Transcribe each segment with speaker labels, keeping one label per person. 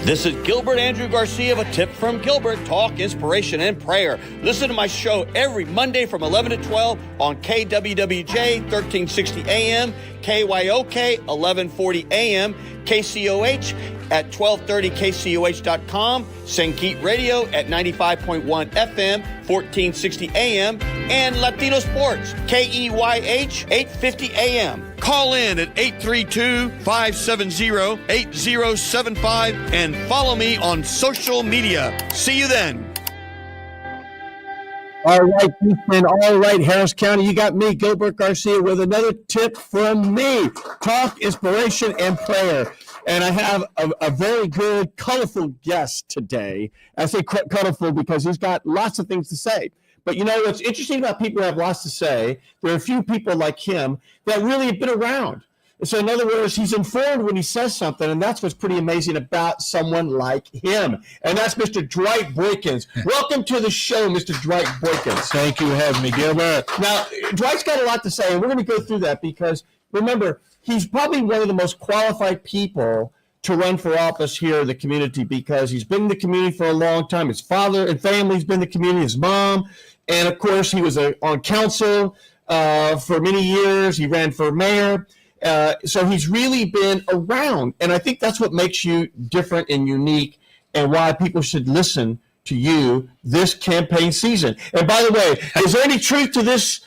Speaker 1: This is Gilbert Andrew Garcia of A Tip from Gilbert, talk, inspiration, and prayer. Listen to my show every Monday from 11 to 12 on KWWJ 1360 AM, KYOK 1140 AM, KCOH at 1230 KCOH.com, Sankeet Radio at 95.1 FM, 1460 AM, and Latino Sports, KEYH 850 AM. Call in at 832-570-8075 and follow me on social media. See you then.
Speaker 2: All right, Houston. All right, Harris County. You got me, Gilbert Garcia, with another tip from me. Talk, inspiration, and prayer. And I have a very good, colorful guest today. I say colorful because he's got lots of things to say. But you know what's interesting about people who have lots to say? There are a few people like him that really have been around. So in other words, he's informed when he says something, and that's what's pretty amazing about someone like him. And that's Mr. Dwight Boykins. Welcome to the show, Mr. Dwight Boykins.
Speaker 3: Thank you for having me, Gilbert.
Speaker 2: Now, Dwight's got a lot to say, and we're going to go through that because, remember, he's probably one of the most qualified people to run for office here in the community because he's been in the community for a long time. His father and family's been in the community, his mom, and of course he was on council for many years. He ran for mayor. So he's really been around, and I think that's what makes you different and unique and why people should listen to you this campaign season. And by the way, is there any truth to this?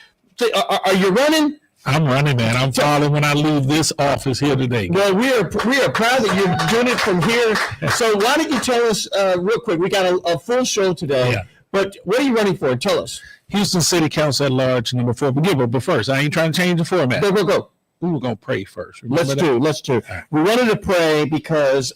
Speaker 2: Are you running?
Speaker 3: I'm running, man. I'm filing when I leave this office here today.
Speaker 2: Well, we are proud that you're doing it from here. So why don't you tell us real quick? We got a full show today, but what are you running for? Tell us.
Speaker 3: Houston City Council at Large, number 4. But first, I ain't trying to change the format.
Speaker 2: Go.
Speaker 3: We were going to pray first.
Speaker 2: Let's do. Right. We wanted to pray because,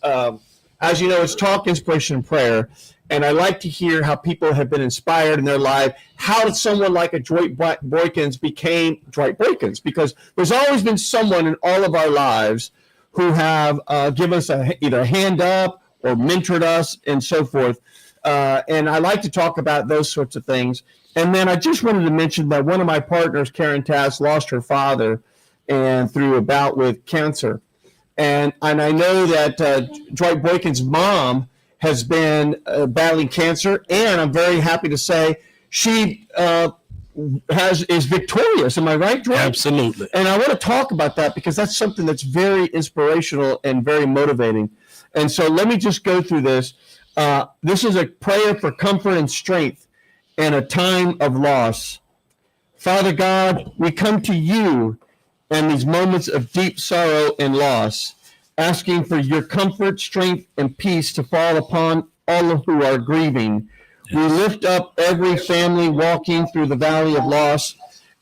Speaker 2: as you know, it's talk, inspiration, and prayer. And I like to hear how people have been inspired in their life. How did someone like a Dwight Boykins became Dwight Boykins? Because there's always been someone in all of our lives who have given us either a hand up or mentored us and so forth. And I like to talk about those sorts of things. And then I just wanted to mention that one of my partners, Karen Tass, lost her father and through a bout with cancer. And I know that Dwight Boykins' mom has been battling cancer, and I'm very happy to say she is victorious. Am I right, Dwight?
Speaker 3: Absolutely.
Speaker 2: And I want to talk about that because that's something that's very inspirational and very motivating. And so let me just go through this. This is a prayer for comfort and strength in a time of loss. Father God, we come to you in these moments of deep sorrow and loss, asking for your comfort, strength, and peace to fall upon all who are grieving. Yes. We lift up every family walking through the valley of loss,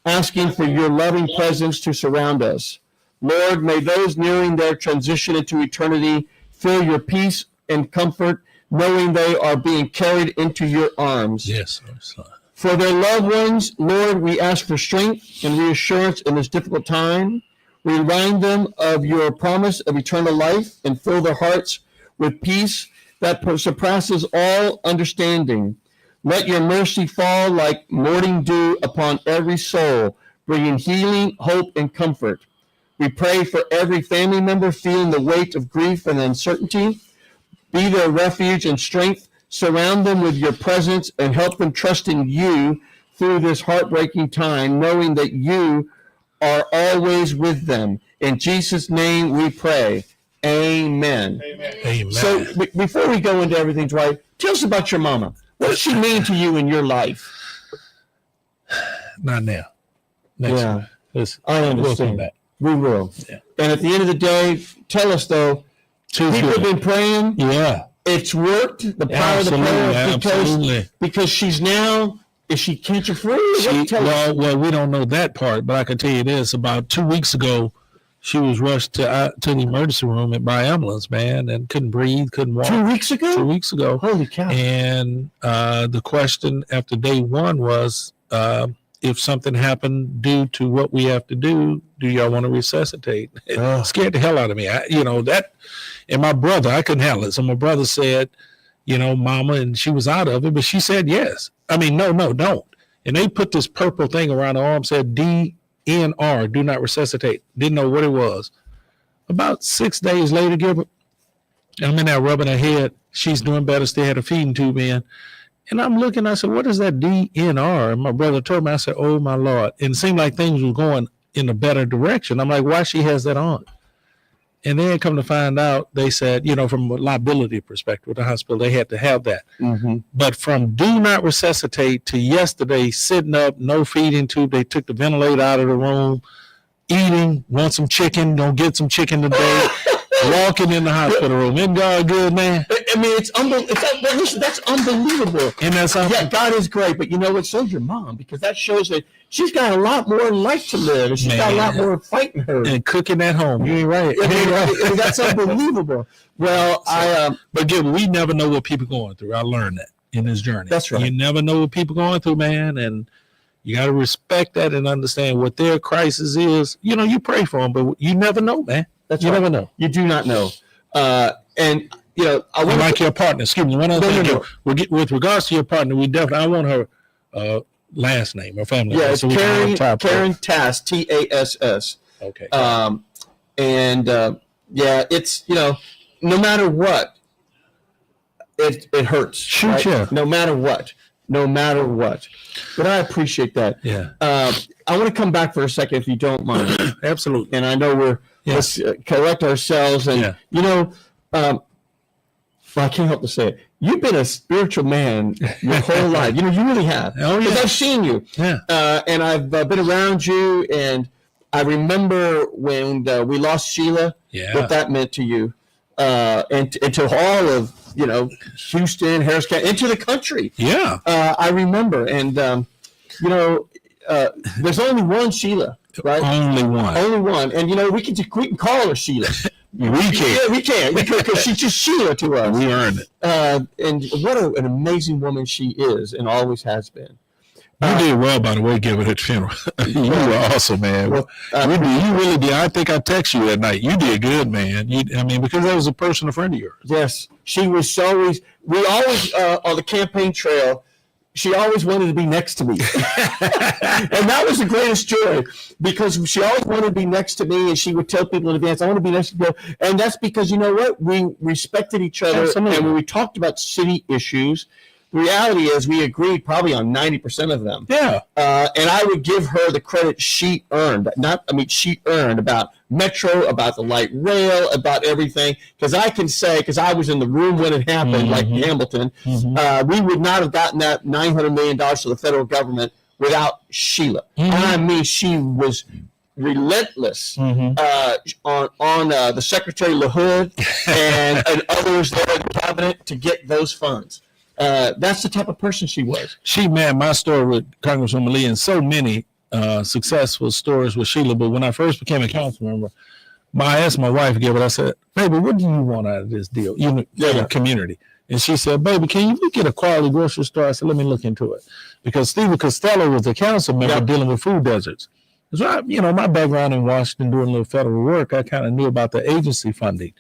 Speaker 2: asking for your loving presence to surround us. Lord, may those nearing their transition into eternity feel your peace and comfort, knowing they are being carried into your arms.
Speaker 3: Yes, Lord.
Speaker 2: For their loved ones, Lord, we ask for strength and reassurance in this difficult time. Remind them of your promise of eternal life and fill their hearts with peace that surpasses all understanding. Let your mercy fall like morning dew upon every soul, bringing healing, hope, and comfort. We pray for every family member feeling the weight of grief and uncertainty. Be their refuge and strength. Surround them with your presence and help them trust in you through this heartbreaking time, knowing that you are always with them. In Jesus' name we pray. Amen.
Speaker 3: Amen.
Speaker 2: So before we go into everything, Dwight, tell us about your mama. What does she mean to you in your life?
Speaker 3: Not now. Next one.
Speaker 2: I understand.
Speaker 3: Back.
Speaker 2: We will.
Speaker 3: Yeah.
Speaker 2: And at the end of the day, tell us though, people have been praying.
Speaker 3: Yeah.
Speaker 2: It's worked. The power of the prayer because she's now. Is she cancer free?
Speaker 3: Well, we don't know that part, but I can tell you this: about 2 weeks ago, she was rushed to the emergency room by ambulance, man, and couldn't breathe, couldn't walk.
Speaker 2: 2 weeks ago?
Speaker 3: 2 weeks ago.
Speaker 2: Holy cow!
Speaker 3: And the question after day one was, if something happened due to what we have to do y'all want to resuscitate? It scared the hell out of me. And my brother, I couldn't handle it. So my brother said, mama, and she was out of it, but she said yes. I mean, no, don't. And they put this purple thing around her arm, said DNR, do not resuscitate. Didn't know what it was. About 6 days later, Gilbert, I'm in there rubbing her head. She's doing better. Still had a feeding tube in. And I'm looking, I said, what is that DNR? And my brother told me, I said, oh, my Lord. And it seemed like things were going in a better direction. I'm like, why she has that on? And then come to find out, they said, from a liability perspective with the hospital, they had to have that.
Speaker 2: Mm-hmm.
Speaker 3: But from do not resuscitate to yesterday, sitting up, no feeding tube, they took the ventilator out of the room, eating, want some chicken, don't get some chicken today. Walking in the hospital room. Isn't God good, man?
Speaker 2: I mean, it's unbelievable. That's unbelievable.
Speaker 3: And that's
Speaker 2: yeah, God is great. But you know what? So's your mom, because that shows that she's got a lot more life to live, and she's got a lot more fight in her.
Speaker 3: And cooking at home. You ain't right.
Speaker 2: I mean, that's unbelievable. Well,
Speaker 3: but Gilbert, we never know what people are going through. I learned that in this journey.
Speaker 2: That's right.
Speaker 3: You never know what people are going through, man, and you got to respect that and understand what their crisis is. You pray for them, but you never know, man.
Speaker 2: That's
Speaker 3: you
Speaker 2: right.
Speaker 3: never know.
Speaker 2: You do not know. And I want
Speaker 3: like your partner. Excuse me. One other thing. No. With regards to your partner, I want her last name or family name.
Speaker 2: Yeah, it's Karen Tass, Tass.
Speaker 3: Okay.
Speaker 2: It's no matter what, it hurts.
Speaker 3: Shoot,
Speaker 2: right?
Speaker 3: yeah.
Speaker 2: No matter what. But I appreciate that.
Speaker 3: Yeah.
Speaker 2: I want to come back for a second, if you don't mind.
Speaker 3: Absolutely.
Speaker 2: And I know let's correct ourselves. And, I can't help to say it. You've been a spiritual man your whole life. You really have.
Speaker 3: Oh, yeah.
Speaker 2: Because I've seen you.
Speaker 3: Yeah.
Speaker 2: And I've been around you. And I remember when we lost Sheila, what that meant to you. And to all of, Houston, Harris County, into the country.
Speaker 3: Yeah.
Speaker 2: I remember. And, there's only one Sheila, right?
Speaker 3: Only one.
Speaker 2: And, we can call her Sheila.
Speaker 3: We can.
Speaker 2: Yeah, we can. Because she's just Sheila to us.
Speaker 3: We earned it.
Speaker 2: And what an amazing woman she is and always has been.
Speaker 3: You did well, by the way, Gilbert, at the funeral. You were awesome, man. Well, you really did. I think I texted you that night. You did good, man. Because that was a personal friend of yours.
Speaker 2: Yes. She was we always, on the campaign trail, she always wanted to be next to me. And that was the greatest joy, because she always wanted to be next to me, and she would tell people in advance, I want to be next to you. And that's because, you know what? We respected each other. Absolutely. And when we talked about city issues, the reality is we agreed probably on 90% of them.
Speaker 3: Yeah.
Speaker 2: And I would give her the credit she earned. She earned about Metro, about the light rail, about everything. Because I can say, because I was in the room when it happened, like Hamilton, we would not have gotten that $900 million to the federal government without Sheila. I mean, she was relentless on the Secretary LaHood and others there in the cabinet to get those funds. That's the type of person she was.
Speaker 3: My story with Congresswoman Lee, and so many successful stories with Sheila. But when I first became a council member, I asked my wife, Gilbert, I said, baby, what do you want out of this deal? The community. And she said, baby, can you get a quality grocery store? I said, let me look into it. Because Stephen Costello was a council member dealing with food deserts. So my background in Washington doing a little federal work, I kind of knew about the agency funding,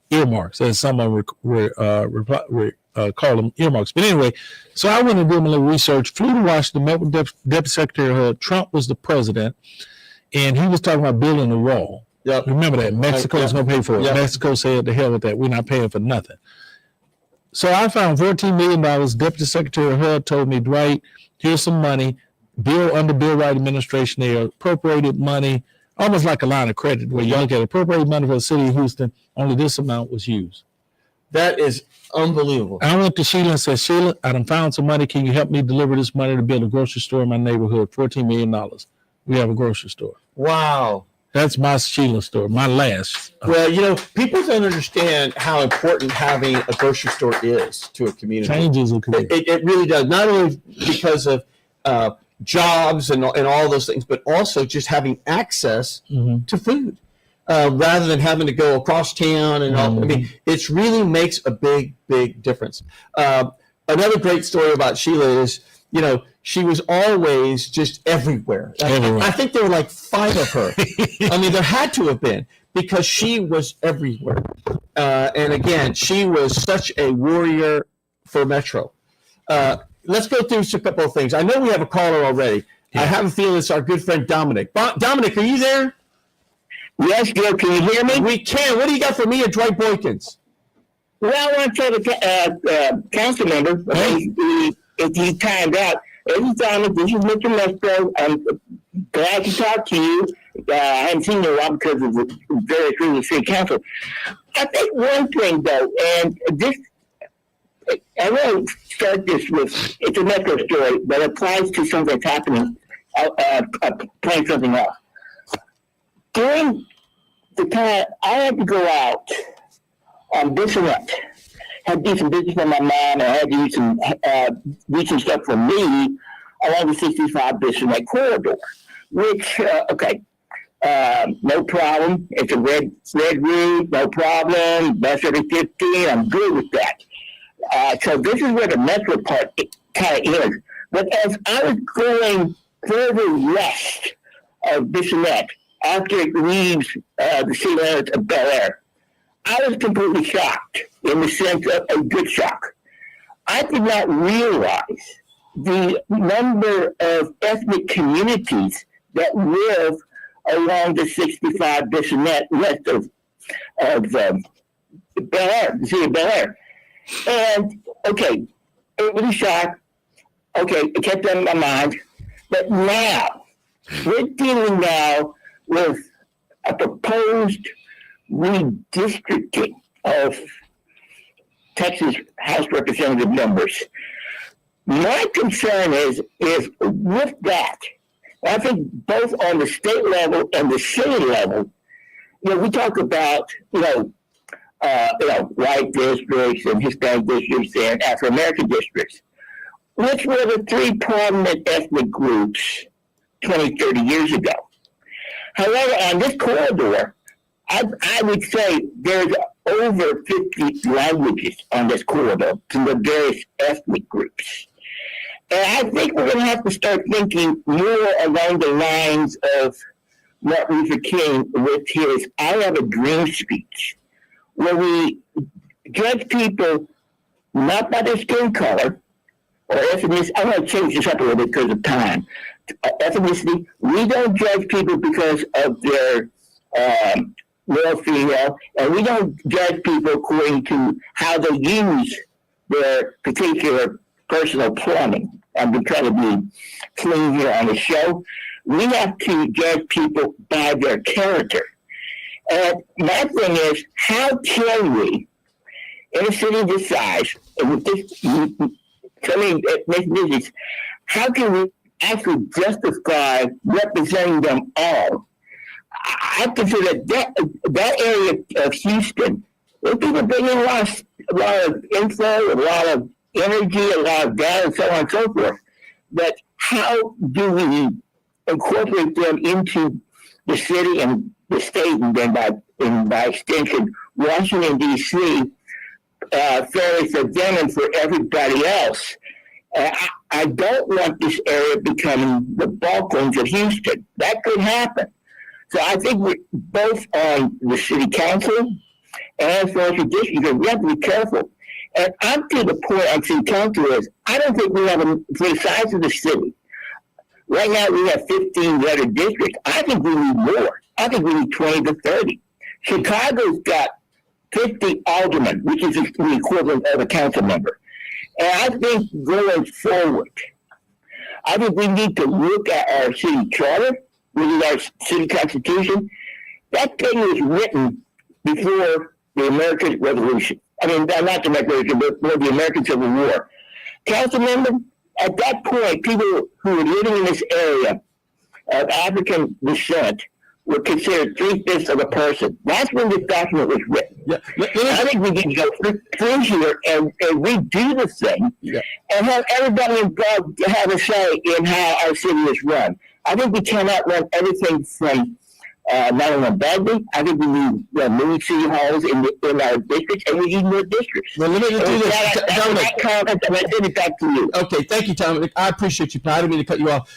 Speaker 3: earmarks, as someone call them earmarks. But anyway, so I went and did a little research, flew to Washington, met with Deputy Secretary Hood. Trump was the president, and he was talking about building a wall.
Speaker 2: Yep.
Speaker 3: Remember that. Mexico's going to pay for it. Yep. Mexico said, the hell with that. We're not paying for nothing. So I found $14 million. Deputy Secretary Hood told me, Dwight, here's some money. Under Bill Wright administration, they appropriated money, almost like a line of credit, where you look at appropriated money for the city of Houston, only this amount was used.
Speaker 2: That is unbelievable.
Speaker 3: I went to Sheila and said, Sheila, I done found some money. Can you help me deliver this money to build a grocery store in my neighborhood? $14 million. We have a grocery store.
Speaker 2: Wow.
Speaker 3: That's my Sheila store, my last.
Speaker 2: Well, people don't understand how important having a grocery store is to a community.
Speaker 3: Changes a community.
Speaker 2: It really does. Not only because of jobs and all those things, but also just having access to food. Rather than having to go across town and all. I mean, it really makes a big, big difference. Another great story about Sheila is, she was always just everywhere. I think there were like 5 of her. I mean, there had to have been, because she was everywhere. And again, she was such a warrior for Metro. Let's go through a couple of things. I know we have a caller already. Yeah. I have a feeling it's our good friend Dominic. Dominic, are you there?
Speaker 4: Yes, Gil, can you hear me?
Speaker 2: We can. What do you got for me at Dwight Boykins?
Speaker 4: Well, I want to tell the council member, if he timed out, every time, this is Mr. Mesco. I'm glad to talk to you. I haven't seen you a lot because of the various reasons of city council. I think one thing, though, and this, I want to start this with, it's a Metro story, but it applies to something that's happening, playing something else. During the time I had to go out on Bissonnette, had to do some business for my mom, and I had to do some stuff for me along the 65 Bissonnette corridor, which, no problem. It's a red route, no problem. Bus every 15, I'm good with that. So this is where the metro part kind of is. But as I was going further west of Bissonnette, after it leaves the city limits of Bel Air, I was completely shocked, in the sense of a good shock. I did not realize the number of ethnic communities that live along the 65 Bissonnette west of Bel Air, the city of Bel Air. And, okay, it was a shock. Okay, it kept that in my mind. But now, we're dealing now with a proposed redistricting of Texas House Representative members. My concern is with that, I think both on the state level and the city level, we talk about, white districts and Hispanic districts and Afro-American districts, which were the three prominent ethnic groups 20, 30 years ago. However, on this corridor, I would say there's over 50 languages on this corridor from the various ethnic groups. And I think we're going to have to start thinking more along the lines of Martin Luther King with his I Have a Dream speech, where we judge people not by their skin color or ethnicity. I want to change this up a little bit because of time. Ethnicity, we don't judge people because of their male, female, and we don't judge people according to how they use their particular personal plumbing. I've been trying to be clean here on the show. We have to judge people by their character. And my thing is, how can we, in a city this size, and with this many ethnicities, how can we actually justify representing them all? I consider that area of Houston, where people bring in a lot of info, a lot of energy, a lot of data, and so on and so forth. But how do we incorporate them into the city and the state, and then by extension, Washington, D.C., fairly for them and for everybody else? I don't want this area becoming the Balkans of Houston. That could happen. So I think we're both on the city council and as far as the district, we have to be careful. And I'm to the point on city council is, I don't think we have, for the size of the city, right now we have 15 letter districts. I think we need more. I think we need 20 to 30. Chicago's got 50 aldermen, which is the equivalent of a council member. And I think going forward, I think we need to look at our city charter, which is our city constitution. That thing was written before the American Revolution. I mean, not the American Revolution, but the American Civil War. Council member, at that point, people who were living in this area of African descent were considered 3/5 of a person. That's when this document was written. Yeah. I think we need to go through here and redo the thing and have everybody involved have a say in how our city is run. I think we cannot run everything from not only Bagley. I think we need many city halls in our districts, and we need more districts.
Speaker 2: Well, let me do this.
Speaker 4: Dominic, comment, and I send it back to you.
Speaker 2: Okay, thank you, Dominic. I appreciate you. I didn't mean to cut you off.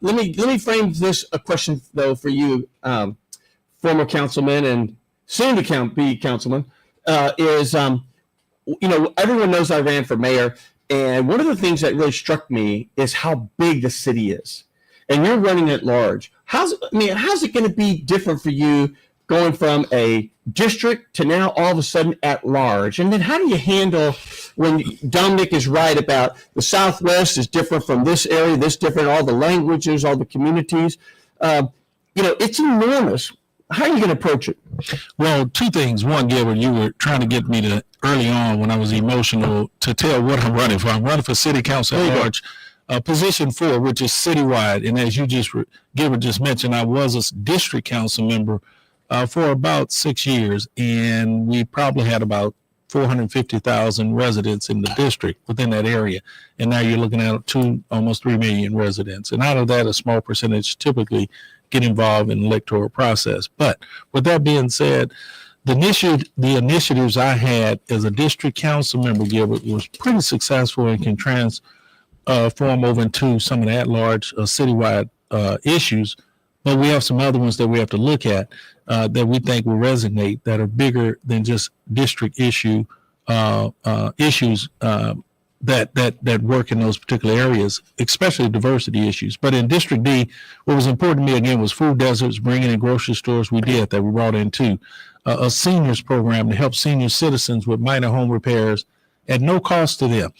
Speaker 2: Let me frame this a question though for you, former councilman and soon to be councilman. Everyone knows I ran for mayor, and one of the things that really struck me is how big the city is. And you're running at large. How's it going to be different for you going from a district to now all of a sudden at large? And then how do you handle when Dominic is right about the Southwest is different from this area, this different, all the languages, all the communities? It's enormous. How are you going to approach it?
Speaker 3: Well, two things. One, Gilbert, you were trying to get me to early on when I was emotional to tell what I'm running for. I'm running for city council at large, position 4, which is citywide. And as you Gilbert just mentioned, I was a district council member for about 6 years, and we probably had about 450,000 residents in the district within that area. And now you're looking at almost 3 million residents. And out of that, a small percentage typically get involved in the electoral process. But with that being said, the initiatives I had as a district council member, Gilbert, was pretty successful and can transform over into some of the at-large citywide issues. But we have some other ones that we have to look at that we think will resonate, that are bigger than just district issues that work in those particular areas, especially diversity issues. But in District D, what was important to me, again, was food deserts, bringing in grocery stores. We did that. We brought in a seniors program to help senior citizens with minor home repairs at no cost to them.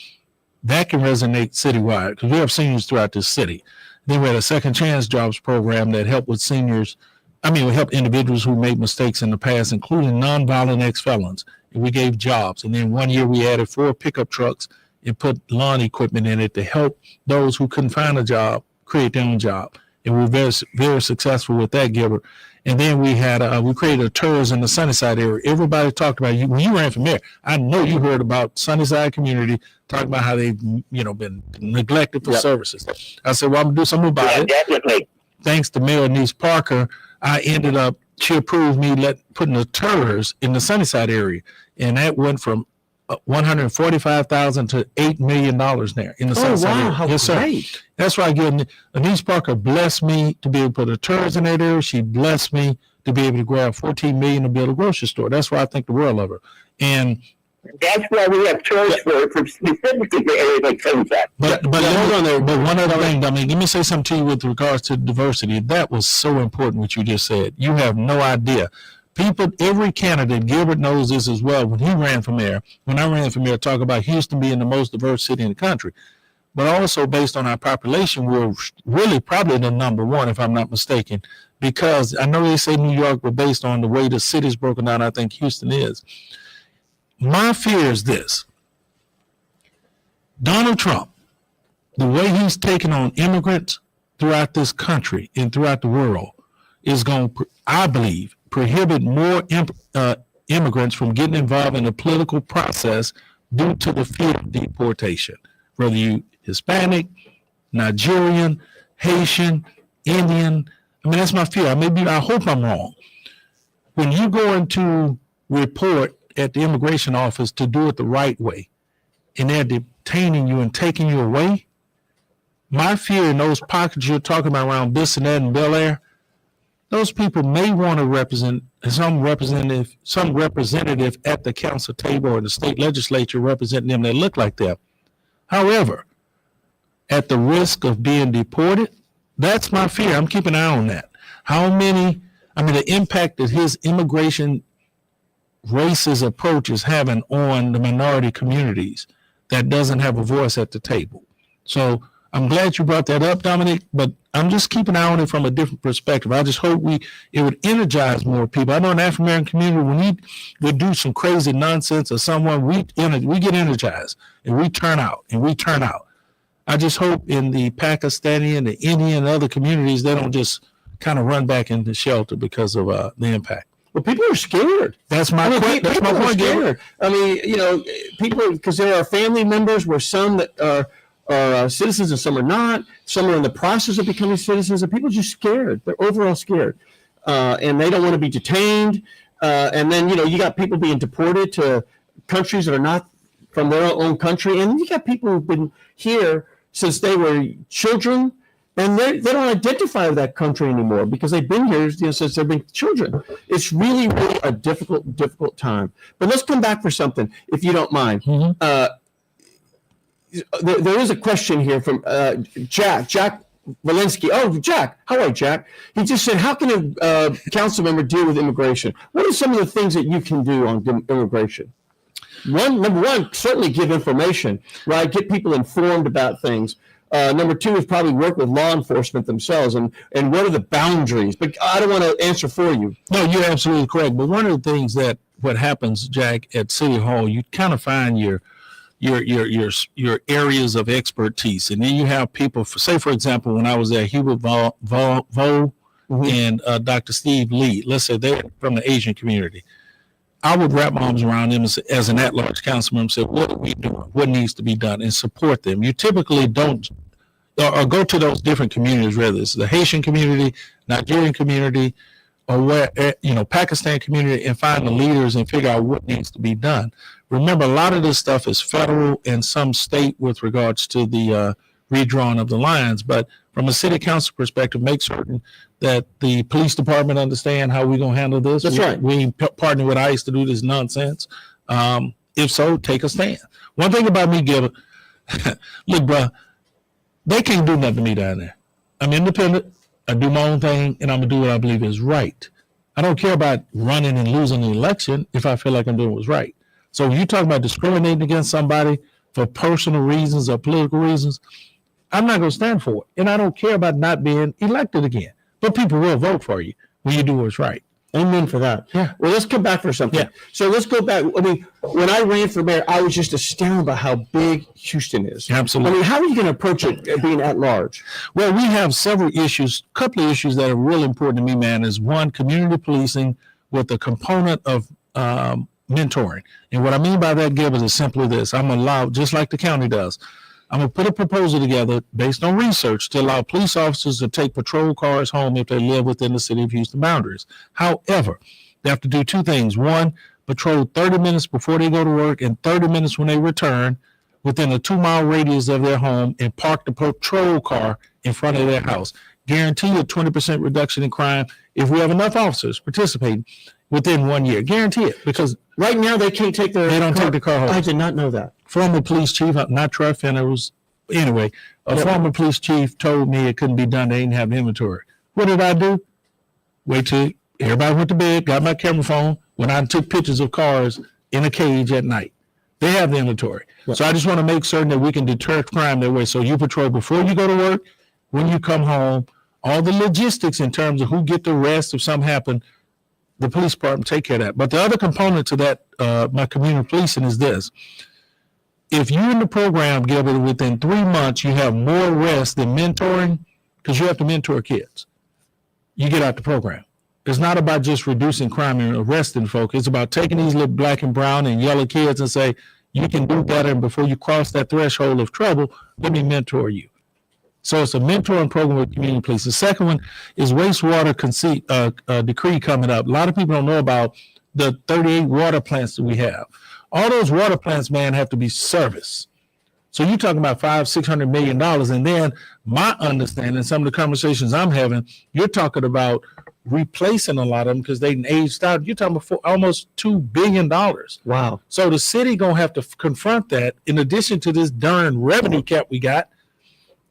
Speaker 3: That can resonate citywide because we have seniors throughout this city. Then we had a second chance jobs program that helped with we helped individuals who made mistakes in the past, including nonviolent ex-felons. And we gave jobs. And then 1 year we added 4 pickup trucks and put lawn equipment in it to help those who couldn't find a job create their own job. And we were very, very successful with that, Gilbert. And then we had we created a tours in the Sunnyside area. Everybody talked about you when you ran for mayor. I know you heard about Sunnyside community, talking about how they've been neglected for services. I said, well, I'm gonna do something about it.
Speaker 4: Definitely.
Speaker 3: Thanks to Mayor Denise Parker, she approved me putting the tours in the Sunnyside area, and that went from $145,000 to $8 million there in the Sunnyside area.
Speaker 2: How
Speaker 3: yes,
Speaker 2: great.
Speaker 3: sir. That's why Denise Parker blessed me to be able to put the tours in that area. She blessed me to be able to grab $14 million to build a grocery store. That's why I think the world of her. And
Speaker 4: that's why we have tours for specifically for areas like Sunnyside.
Speaker 3: But hold on there. But one other thing, let me say something to you with regards to diversity. That was so important what you just said. You have no idea. Every candidate, Gilbert knows this as well, when I ran for mayor, talk about Houston being the most diverse city in the country. But also based on our population, we're really probably the number one, if I'm not mistaken, because I know they say New York, but based on the way the city's broken down, I think Houston is. My fear is this. Donald Trump, the way he's taken on immigrants throughout this country and throughout the world is going to, I believe, prohibit more immigrants from getting involved in the political process due to the fear of deportation. Whether you Hispanic, Nigerian, Haitian, Indian, that's my fear. I hope I'm wrong. When you go into report at the immigration office to do it the right way, and they're detaining you and taking you away, my fear in those pockets you're talking about around Bissonnette and Bel Air, those people may want to represent some representative at the council table or the state legislature representing them that look like them. However, at the risk of being deported, that's my fear. I'm keeping an eye on that. The impact that his immigration racist approach is having on the minority communities that doesn't have a voice at the table. So I'm glad you brought that up, Dominic, but I'm just keeping an eye on it from a different perspective. I just hope it would energize more people. I know in the African-American community, when we do some crazy nonsense or someone, we get energized and we turn out. I just hope in the Pakistani and the Indian and other communities, they don't just kind of run back into shelter because of the impact.
Speaker 2: Well, people are scared.
Speaker 3: That's my point. That's my point.
Speaker 2: Scared. People, because there are family members where some that are citizens and some are not. Some are in the process of becoming citizens, and people are just scared. They're overall scared, and they don't want to be detained. And then you got people being deported to countries that are not from their own country, and you got people who've been here since they were children, and they don't identify with that country anymore because they've been here since they've been children. It's really, really a difficult time. But let's come back for something, if you don't mind. Mm-hmm. There is a question here from Jack. Jack Walensky. Oh, Jack. How are you, Jack? He just said, how can a council member deal with immigration? What are some of the things that you can do on immigration? Number one, certainly give information, right? Get people informed about things. Number two is probably work with law enforcement themselves and what are the boundaries? But I don't want to answer for you.
Speaker 3: No, you're absolutely correct. But one of the things what happens, Jack, at City Hall, you kind of find your areas of expertise, and then you have people. For example, when I was there, Hubert Vo and Dr. Steve Lee. Let's say they're from the Asian community. I would wrap my arms around them as an at-large councilman and say, what are we doing? What needs to be done? And support them. You typically don't or go to those different communities, whether it's the Haitian community, Nigerian community, or Pakistan community, and find the leaders and figure out what needs to be done. Remember, a lot of this stuff is federal and some state with regards to the redrawing of the lines. But from a city council perspective, make certain that the police department understand how we're going to handle this.
Speaker 2: That's right.
Speaker 3: We partner with ICE to do this nonsense. If so, take a stand. One thing about me, Gilbert, look, bro, they can't do nothing to me down there. I'm independent. I do my own thing, and I'm going to do what I believe is right. I don't care about running and losing the election if I feel like I'm doing what's right. So when you talk about discriminating against somebody for personal reasons or political reasons, I'm not going to stand for it. And I don't care about not being elected again. But people will vote for you when you do what's right.
Speaker 2: Amen for that.
Speaker 3: Yeah.
Speaker 2: Well, let's come back for something.
Speaker 3: Yeah.
Speaker 2: So let's go back. I mean, when I ran for mayor, I was just astounded by how big Houston is.
Speaker 3: Absolutely.
Speaker 2: I mean, how are you going to approach it being at large?
Speaker 3: Well, we have several issues. A couple of issues that are really important to me, man, is one, community policing with a component of mentoring. And what I mean by that, Gilbert, is simply this. I'm allowed, just like the county does, I'm going to put a proposal together based on research to allow police officers to take patrol cars home if they live within the city of Houston boundaries. However, they have to do two things. One, patrol 30 minutes before they go to work and 30 minutes when they return within a 2-mile radius of their home and park the patrol car in front of their house. Guarantee a 20% reduction in crime if we have enough officers participating within 1 year. Guarantee it, because
Speaker 2: right now they can't take their
Speaker 3: take the car home.
Speaker 2: I did not know that.
Speaker 3: Former police chief, not Troy Fenner, former police chief told me it couldn't be done. They didn't have inventory. What did I do? Wait till everybody went to bed, got my camera phone, went out and took pictures of cars in a cage at night. They have the inventory. Right. So I just want to make certain that we can deter crime that way. So you patrol before you go to work, when you come home, all the logistics in terms of who get the arrest if something happened, the police department take care of that. But the other component to that, my community policing, is this. If you're in the program, Gilbert, within 3 months, you have more arrests than mentoring, because you have to mentor kids. You get out the program. It's not about just reducing crime and arresting folk. It's about taking these little black and brown and yellow kids and say, you can do better, and before you cross that threshold of trouble, let me mentor you. So it's a mentoring program with community police. The second one is wastewater decree coming up. A lot of people don't know about the 38 water plants that we have. All those water plants, man, have to be serviced. So you're talking about $500-600 million. And then my understanding, some of the conversations I'm having, you're talking about replacing a lot of them because they aged out. You're talking about almost $2 billion.
Speaker 2: Wow.
Speaker 3: So the city going to have to confront that in addition to this darn revenue cap we got.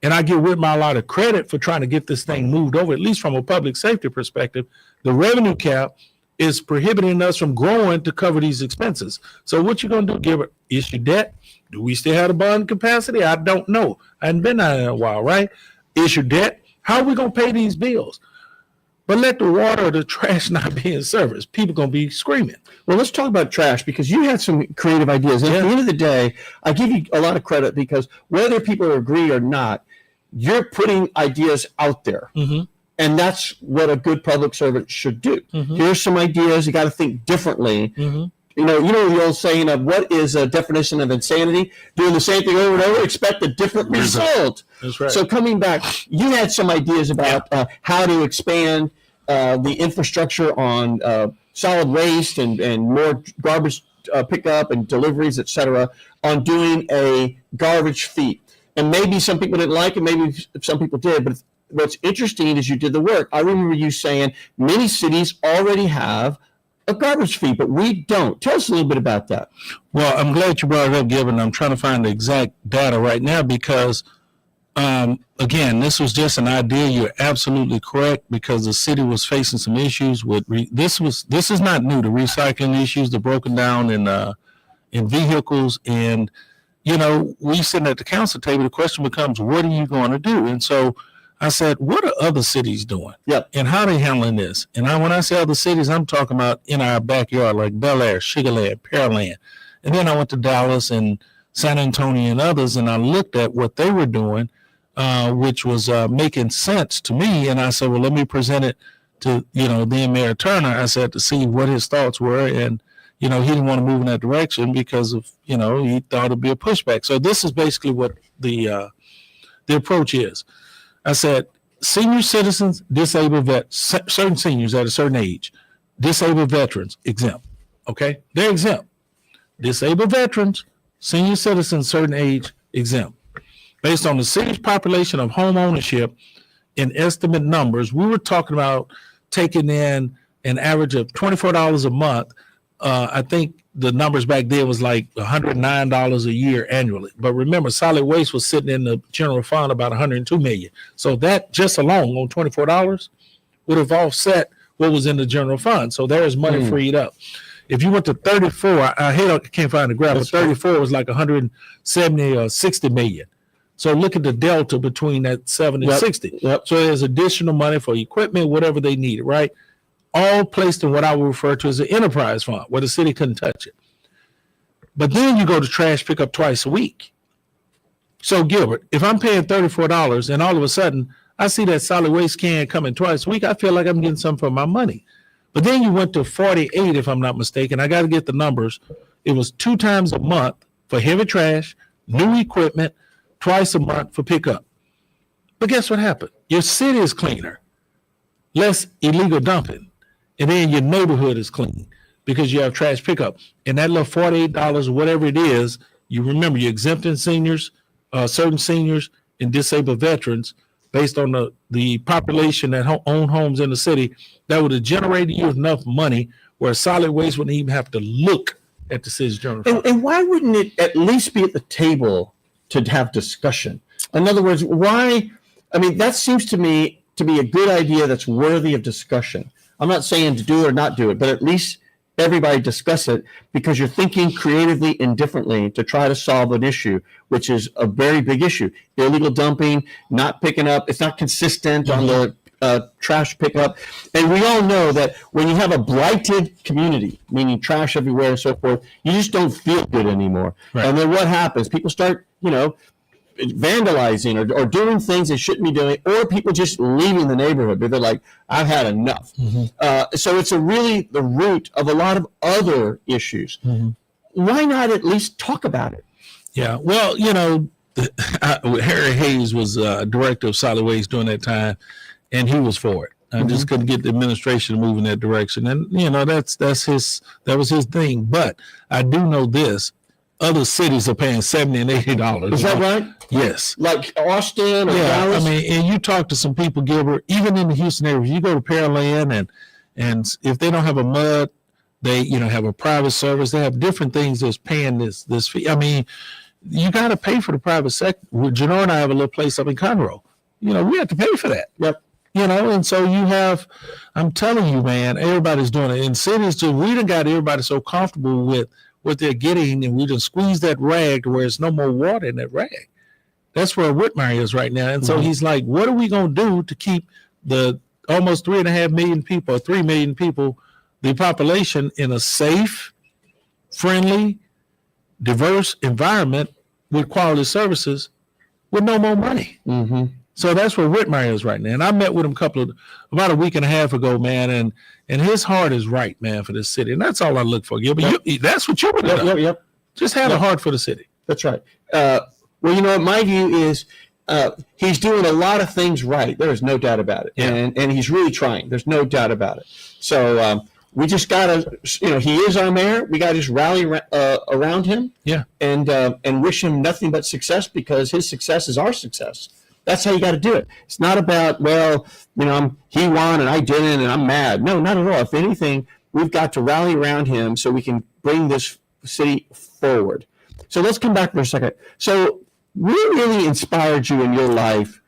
Speaker 3: And I give Whitmire a lot of credit for trying to get this thing moved over, at least from a public safety perspective. The revenue cap is prohibiting us from growing to cover these expenses. So what you going to do, Gilbert? Issue debt? Do we still have the bond capacity? I don't know. I haven't been out in a while, right? Issue debt? How are we going to pay these bills? But let the water or the trash not be in service. People going to be screaming.
Speaker 2: Well, let's talk about trash, because you had some creative ideas. And at the end of the day, I give you a lot of credit, because whether people agree or not, you're putting ideas out there. Mm-hmm. And that's what a good public servant should do. Mm-hmm. Here's some ideas. You got to think differently. Mm-hmm. You know the old saying of what is a definition of insanity? Doing the same thing over and over, expect a different result.
Speaker 3: That's right.
Speaker 2: So coming back, you had some ideas about how to expand the infrastructure on solid waste and more garbage pickup and deliveries, et cetera, on doing a garbage fee. And maybe some people didn't like it, maybe some people did, but what's interesting is you did the work. I remember you saying many cities already have a garbage fee, but we don't. Tell us a little bit about that.
Speaker 3: Well, I'm glad you brought it up, Gilbert. I'm trying to find the exact data right now, because Again, this was just an idea. You're absolutely correct, because the city was facing some issues with this is not new. The recycling issues, the broken down in vehicles, and we sitting at the council table. The question becomes, what are you going to do? And so I said, what are other cities doing?
Speaker 2: Yep.
Speaker 3: And how are they handling this? And when I say other cities, I'm talking about in our backyard, like Bel Air, Sugar Land, Pearland. And then I went to Dallas and San Antonio and others, and I looked at what they were doing, which was making sense to me. And I said, well, let me present it to, then Mayor Turner. I said, to see what his thoughts were. And, he didn't want to move in that direction because of, he thought it'd be a pushback. So this is basically what the approach is. I said, senior citizens, disabled vets, certain seniors at a certain age, disabled veterans, exempt. Okay? They're exempt. Disabled veterans, senior citizens, certain age, exempt. Based on the city's population of home ownership in estimate numbers, we were talking about taking in an average of $24 a month. I think the numbers back then was like $109 a year annually. But remember, solid waste was sitting in the general fund about $102 million. So that just alone on $24 would have offset what was in the general fund. So there is money freed up. If you went to 34, I can't find the graph, but 34 was like 170 or 60 million. So look at the delta between that 7 and 60.
Speaker 2: Yep.
Speaker 3: So there's additional money for equipment, whatever they needed, right? All placed in what I would refer to as an enterprise fund, where the city couldn't touch it. But then you go to trash pickup twice a week. So Gilbert, if I'm paying $34 and all of a sudden I see that solid waste can coming twice a week, I feel like I'm getting something for my money. But then you went to 48, if I'm not mistaken. I got to get the numbers. It was 2 times a month for heavy trash, new equipment, twice a month for pickup. But guess what happened? Your city is cleaner, less illegal dumping, and then your neighborhood is clean because you have trash pickup. And that little $48 or whatever it is, you remember you're exempting seniors, certain seniors and disabled veterans based on the population that own homes in the city. That would have generated you enough money where solid waste wouldn't even have to look at the city's general fund.
Speaker 2: And why wouldn't it at least be at the table to have discussion? In other words, why? I mean, that seems to me to be a good idea that's worthy of discussion. I'm not saying to do it or not do it, but at least everybody discuss it, because you're thinking creatively and differently to try to solve an issue, which is a very big issue. Illegal dumping, not picking up, it's not consistent on the trash pickup. And we all know that when you have a blighted community, meaning trash everywhere and so forth, you just don't feel good anymore. Right. And then what happens? People start, vandalizing or doing things they shouldn't be doing, or people just leaving the neighborhood. They're like, I've had enough. So it's really the root of a lot of other issues. Why not at least talk about it?
Speaker 3: Yeah, well, Harry Hayes was director of solid waste during that time, and he was for it. I just couldn't get the administration to move in that direction. And, that was his thing. But I do know this. Other cities are paying $70 and $80.
Speaker 2: Is that right?
Speaker 3: Yes.
Speaker 2: Like Austin or Dallas?
Speaker 3: I mean, and you talk to some people, Gilbert, even in the Houston area, if you go to Pearland and if they don't have a mud, they, have a private service, they have different things that's paying this fee. I mean, you got to pay for the private sector. Janor and I have a little place up in Conroe. We have to pay for that.
Speaker 2: Yep.
Speaker 3: And so you have, I'm telling you, man, everybody's doing it. In cities, we done got everybody so comfortable with what they're getting, and we just squeeze that rag to where there's no more water in that rag. That's where Whitmire is right now. And so he's like, what are we going to do to keep the almost 3.5 million people, or 3 million people, the population in a safe, friendly, diverse environment with quality services with no more money? So that's where Whitmire is right now. And I met with him about a week and a half ago, man, and his heart is right, man, for this city. And that's all I look for, Gilbert. That's what you would have done.
Speaker 2: Yep.
Speaker 3: Just have a heart for the city.
Speaker 2: That's right. Well, my view is he's doing a lot of things right. There is no doubt about it. Yeah. And he's really trying. There's no doubt about it. So we just got to, he is our mayor. We got to just rally around him.
Speaker 3: Yeah.
Speaker 2: And wish him nothing but success, because his success is our success. That's how you got to do it. It's not about, he won and I didn't and I'm mad. No, not at all. If anything, we've got to rally around him so we can bring this city forward. So let's come back for a second. So really inspired you in your life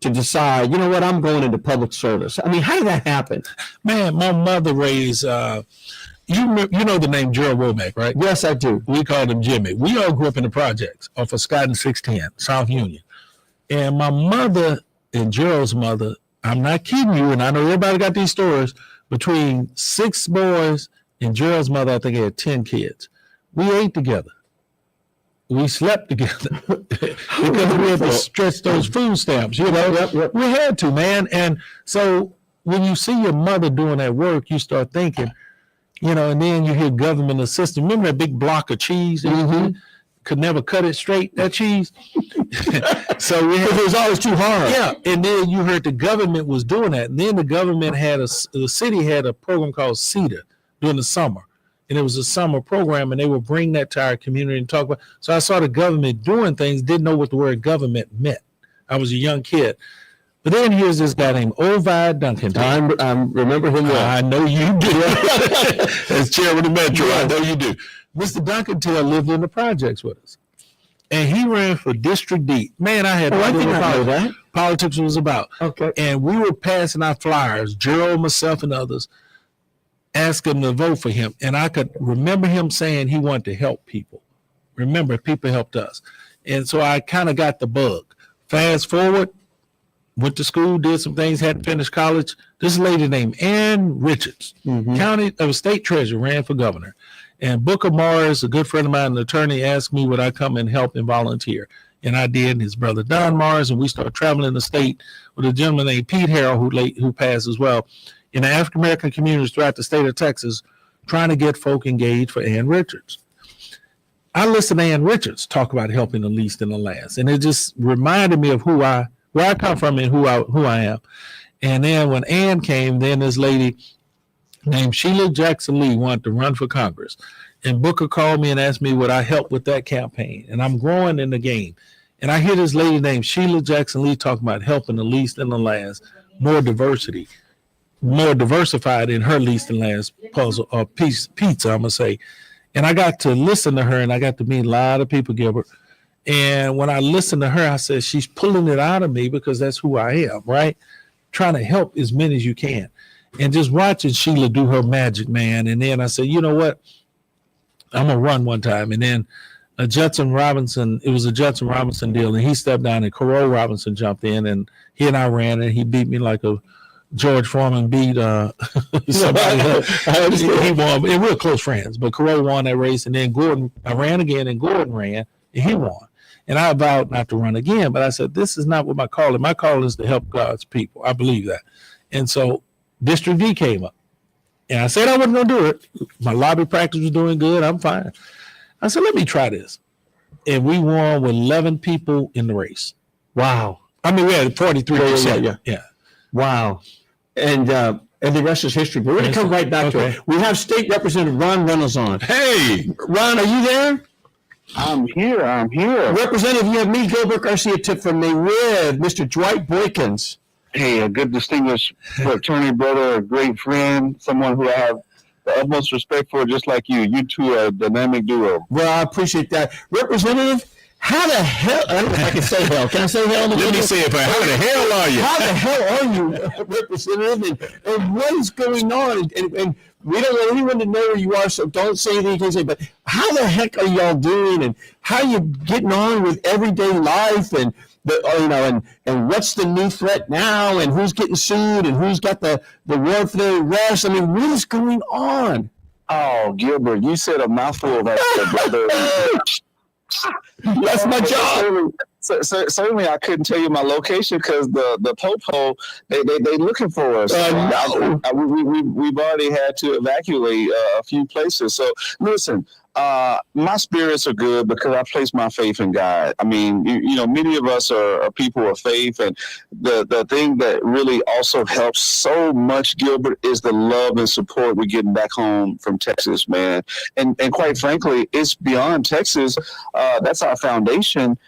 Speaker 2: to decide, you know what, I'm going into public service? I mean, how did that happen?
Speaker 3: Man, my mother raised, you know the name Gerald Womack, right?
Speaker 2: Yes, I do.
Speaker 3: We called him Jimmy. We all grew up in the projects off of Scott and 610, South Union. And my mother and Gerald's mother, I'm not kidding you, and I know everybody got these stories, between 6 boys and Gerald's mother, I think he had 10 kids. We ate together. We slept together because we had to stretch those food stamps, you know.
Speaker 2: Yep.
Speaker 3: We had to, man. And so when you see your mother doing that work, you start thinking, you know, and then you hear government assistance. Remember that big block of cheese? Mm-hmm. Could never cut it straight, that cheese. So it was always too hard. Yeah, and then you heard the government was doing that. And then the government the city had a program called CETA during the summer. And it was a summer program, and they would bring that to our community and talk about. So I saw the government doing things, didn't know what the word government meant. I was a young kid. But then here's this guy named Ovi Duncan.
Speaker 2: I remember him well.
Speaker 3: I know you do. As chairman of the Metro, I know you do. Mr. Duncantail lived in the projects with us. And he ran for District D. Man, I had
Speaker 2: I did not know that.
Speaker 3: Politics was about.
Speaker 2: Okay.
Speaker 3: And we were passing out flyers, Gerald, myself, and others, asking them to vote for him. And I could remember him saying he wanted to help people. Remember, people helped us. And so I kind of got the bug. Fast forward, went to school, did some things, hadn't finished college. This lady named Ann Richards, state treasurer, ran for governor. And Booker Morris, a good friend of mine, an attorney, asked me would I come and help and volunteer. And I did, and his brother Don Morris, and we started traveling the state with a gentleman named Pete Harrell, who passed as well, in the African-American communities throughout the state of Texas, trying to get folk engaged for Ann Richards. I listened to Ann Richards talk about helping the least and the last, and it just reminded me of where I come from and who I am. And then when Ann came, then this lady named Sheila Jackson Lee wanted to run for Congress. And Booker called me and asked me would I help with that campaign. And I'm growing in the game. And I hear this lady named Sheila Jackson Lee talking about helping the least and the last, more diversity, more diversified in her least and last puzzle or pizza, I'm going to say. And I got to listen to her, and I got to meet a lot of people, Gilbert. And when I listened to her, I said, she's pulling it out of me because that's who I am, right? Trying to help as many as you can. And just watching Sheila do her magic, man. And then I said, you know what? I'm going to run one time. And then it was a Judson Robinson deal. And he stepped down and Corot Robinson jumped in. And he and I ran, and he beat me like a George Foreman beat somebody else. He won. And we were close friends. But Corot won that race. And then I ran again, and Gordon ran, and he won. And I vowed not to run again. But I said, this is not what my call is. My call is to help God's people. I believe that. And so District D came up. And I said I wasn't going to do it. My lobby practice was doing good. I'm fine. I said, let me try this. And we won with 11 people in the race.
Speaker 2: Wow.
Speaker 3: I mean, we had 43%. Yeah.
Speaker 2: Wow. And the rest is history. But we're going to come right back to it. We have State Representative Ron Reynolds on.
Speaker 3: Hey.
Speaker 2: Ron, are you there?
Speaker 5: I'm here.
Speaker 2: Representative, you have me, Gilbert Garcia, tip from me with Mr. Dwight Boykins.
Speaker 5: Hey, a good distinguished attorney brother, a great friend, someone who I have the utmost respect for, just like you. You two are a dynamic duo.
Speaker 2: Well, I appreciate that. Representative, how the hell, I don't know if I can say hell. Can I say hell?
Speaker 3: Let me say it, but how the hell are you?
Speaker 2: How the hell are you, Representative? And what is going on? And we don't want anyone to know where you are, so don't say anything you can say. But how the heck are y'all doing? And how are you getting on with everyday life? And and what's the new threat now? And who's getting sued? And who's got the warrant for their arrest? I mean, what is going on?
Speaker 5: Oh, Gilbert, you said a mouthful right there, brother.
Speaker 2: That's my job.
Speaker 5: Certainly, I couldn't tell you my location because the popo they looking for us.
Speaker 2: No.
Speaker 5: We've already had to evacuate a few places. So listen, my spirits are good because I place my faith in God. I mean, many of us are people of faith, and the thing that really also helps so much, Gilbert, is the love and support we're getting back home from Texas, man. And quite frankly, it's beyond Texas. That's our foundation.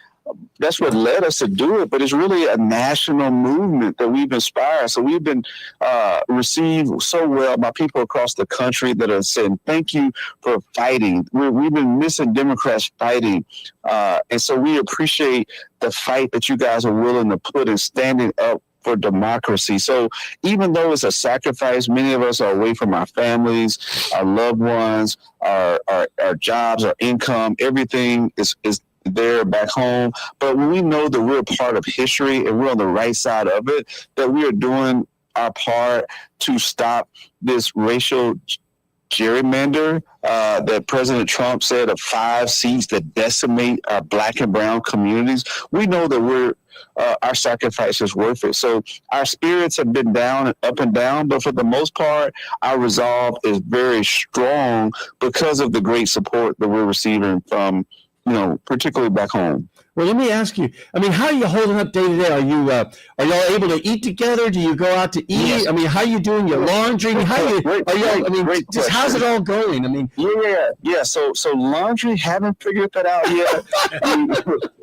Speaker 5: that's what led us to do it, but it's really a national movement that we've inspired. So we've been received so well by people across the country that are saying, thank you for fighting. We've been missing Democrats fighting. And so we appreciate the fight that you guys are willing to put in standing up for democracy. So even though it's a sacrifice, many of us are away from our families, our loved ones, our jobs, our income, everything is there back home. But when we know that we're part of history and we're on the right side of it, that we are doing our part to stop this racial gerrymander that President Trump said of 5 seats that decimate our Black and brown communities, we know that our sacrifice is worth it. So our spirits have been down and up and down, but for the most part, our resolve is very strong because of the great support that we're receiving from, particularly back home.
Speaker 2: Well, let me ask you. I mean, how are you holding up day to day? Are y'all able to eat together? Do you go out to eat?
Speaker 5: Yes.
Speaker 2: I mean, how are you doing your laundry? How's it all going? I mean,
Speaker 5: yeah. So laundry, haven't figured that out yet.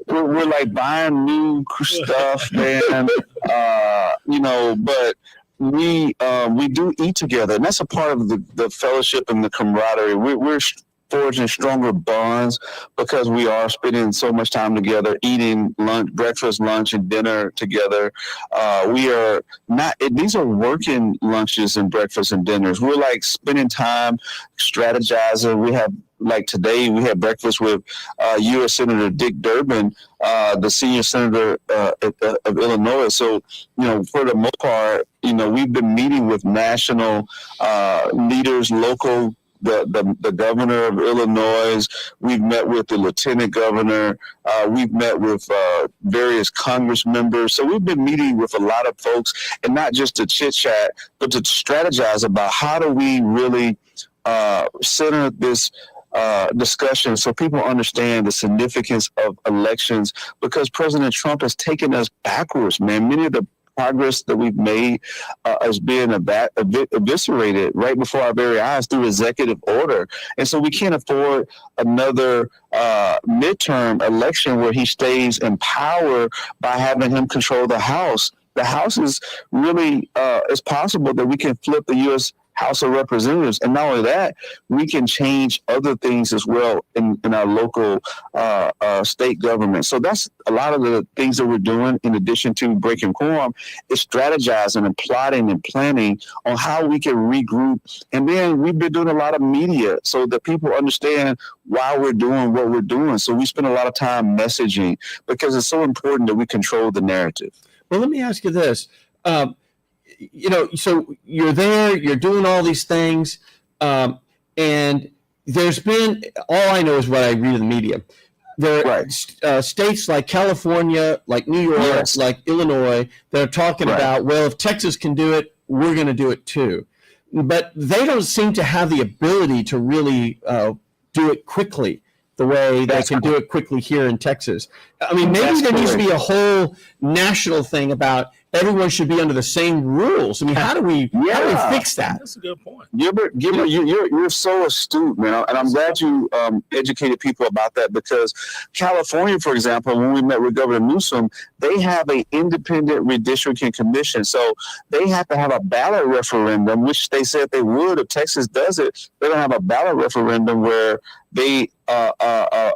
Speaker 5: we're like buying new stuff, man. But we do eat together, and that's a part of the fellowship and the camaraderie. We're forging stronger bonds because we are spending so much time together, eating breakfast, lunch, and dinner together. We are not, these are working lunches and breakfasts and dinners. We're like spending time strategizing. We have, like today, we had breakfast with U.S. Senator Dick Durbin, the senior senator of Illinois. So, for the most part, we've been meeting with national leaders, local, the governor of Illinois. We've met with the lieutenant governor. We've met with various Congress members. So we've been meeting with a lot of folks, and not just to chit chat, but to strategize about how do we really center this discussion so people understand the significance of elections, because President Trump has taken us backwards, man. Many of the progress that we've made is being eviscerated right before our very eyes through executive order. And so we can't afford another midterm election where he stays in power by having him control the House. The House is really, it's possible that we can flip the U.S. House of Representatives. And not only that, we can change other things as well in our local state government. So that's a lot of the things that we're doing in addition to breaking quorum, is strategizing and plotting and planning on how we can regroup. And then we've been doing a lot of media so that people understand why we're doing what we're doing. So we spend a lot of time messaging because it's so important that we control the narrative.
Speaker 2: Well, let me ask you this. So you're there, you're doing all these things, and there's been, all I know is what I read in the media. There are states like California, like New York,
Speaker 5: yes,
Speaker 2: like Illinois, that are talking about, well, if Texas can do it, we're going to do it too. But they don't seem to have the ability to really do it quickly the way they can do it quickly here in Texas. I mean, maybe there needs to be a whole national thing about everyone should be under the same rules. I mean, how do we fix that?
Speaker 3: That's a good point.
Speaker 5: Gilbert, you're so astute, man, and I'm glad you educated people about that, because California, for example, when we met with Governor Newsom, they have an independent redistricting commission, so they have to have a ballot referendum, which they said they would if Texas does it. They're going to have a ballot referendum where they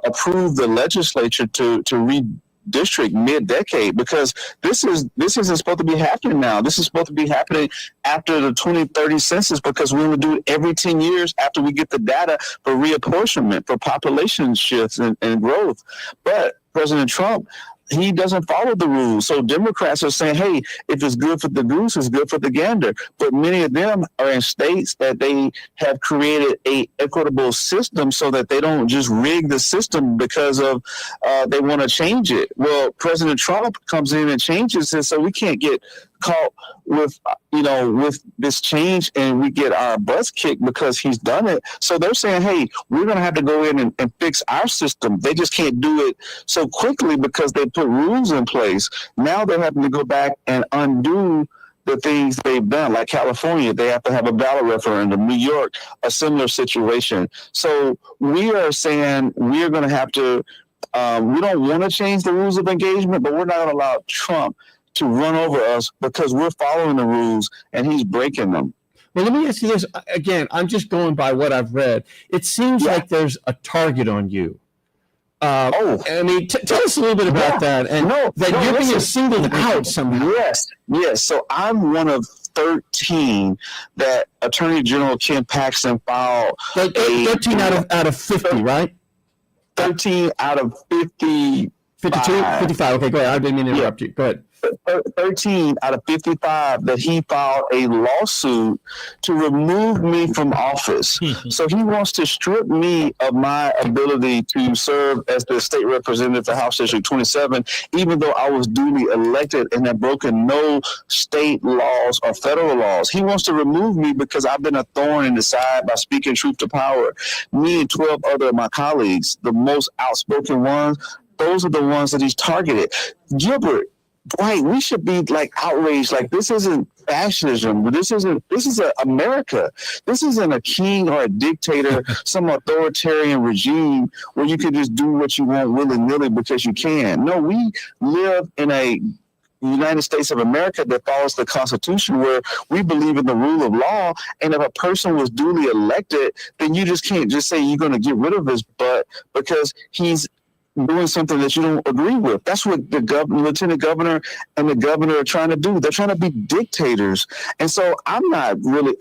Speaker 5: approve the legislature to redistrict mid-decade, because this isn't supposed to be happening now. This is supposed to be happening after the 2030 census, because we will do it every 10 years after we get the data for reapportionment, for population shifts and growth. But President Trump, he doesn't follow the rules. So Democrats are saying, hey, if it's good for the goose, it's good for the gander. But many of them are in states that they have created a equitable system so that they don't just rig the system because of they want to change it. Well, President Trump comes in and changes it, so we can't get caught with this change and we get our butts kicked because he's done it. So they're saying, hey, we're going to have to go in and fix our system. They just can't do it so quickly because they put rules in place. Now they're having to go back and undo the things they've done. Like California, they have to have a ballot referendum. New York, a similar situation. So we are saying we are going to have to We don't want to change the rules of engagement, but we're not going to allow Trump to run over us because we're following the rules and he's breaking them.
Speaker 2: Well, let me ask you this. Again, I'm just going by what I've read. It seems like there's a target on you. I mean, tell us a little bit about that. And you're being singled out somehow.
Speaker 5: Yes. So I'm one of 13 that Attorney General Ken Paxton filed.
Speaker 2: 13 out of 50, right?
Speaker 5: 13 out of 50.
Speaker 2: 52? 55. Okay, go ahead. I didn't mean to interrupt you. Go ahead.
Speaker 5: 13 out of 55 that he filed a lawsuit to remove me from office. So he wants to strip me of my ability to serve as the state representative for House District 27, even though I was duly elected and have broken no state laws or federal laws. He wants to remove me because I've been a thorn in the side by speaking truth to power. Me and 12 other of my colleagues, the most outspoken ones, those are the ones that he's targeted. Gilbert, Dwight, we should be like outraged. Like, this isn't fascism. This is America. This isn't a king or a dictator, some authoritarian regime where you can just do what you want willy-nilly because you can. No, we live in a United States of America that follows the Constitution, where we believe in the rule of law. And if a person was duly elected, then you just can't just say you're going to get rid of his butt because he's doing something that you don't agree with. That's what the lieutenant governor and the governor are trying to do. They're trying to be dictators. And so I'm not really,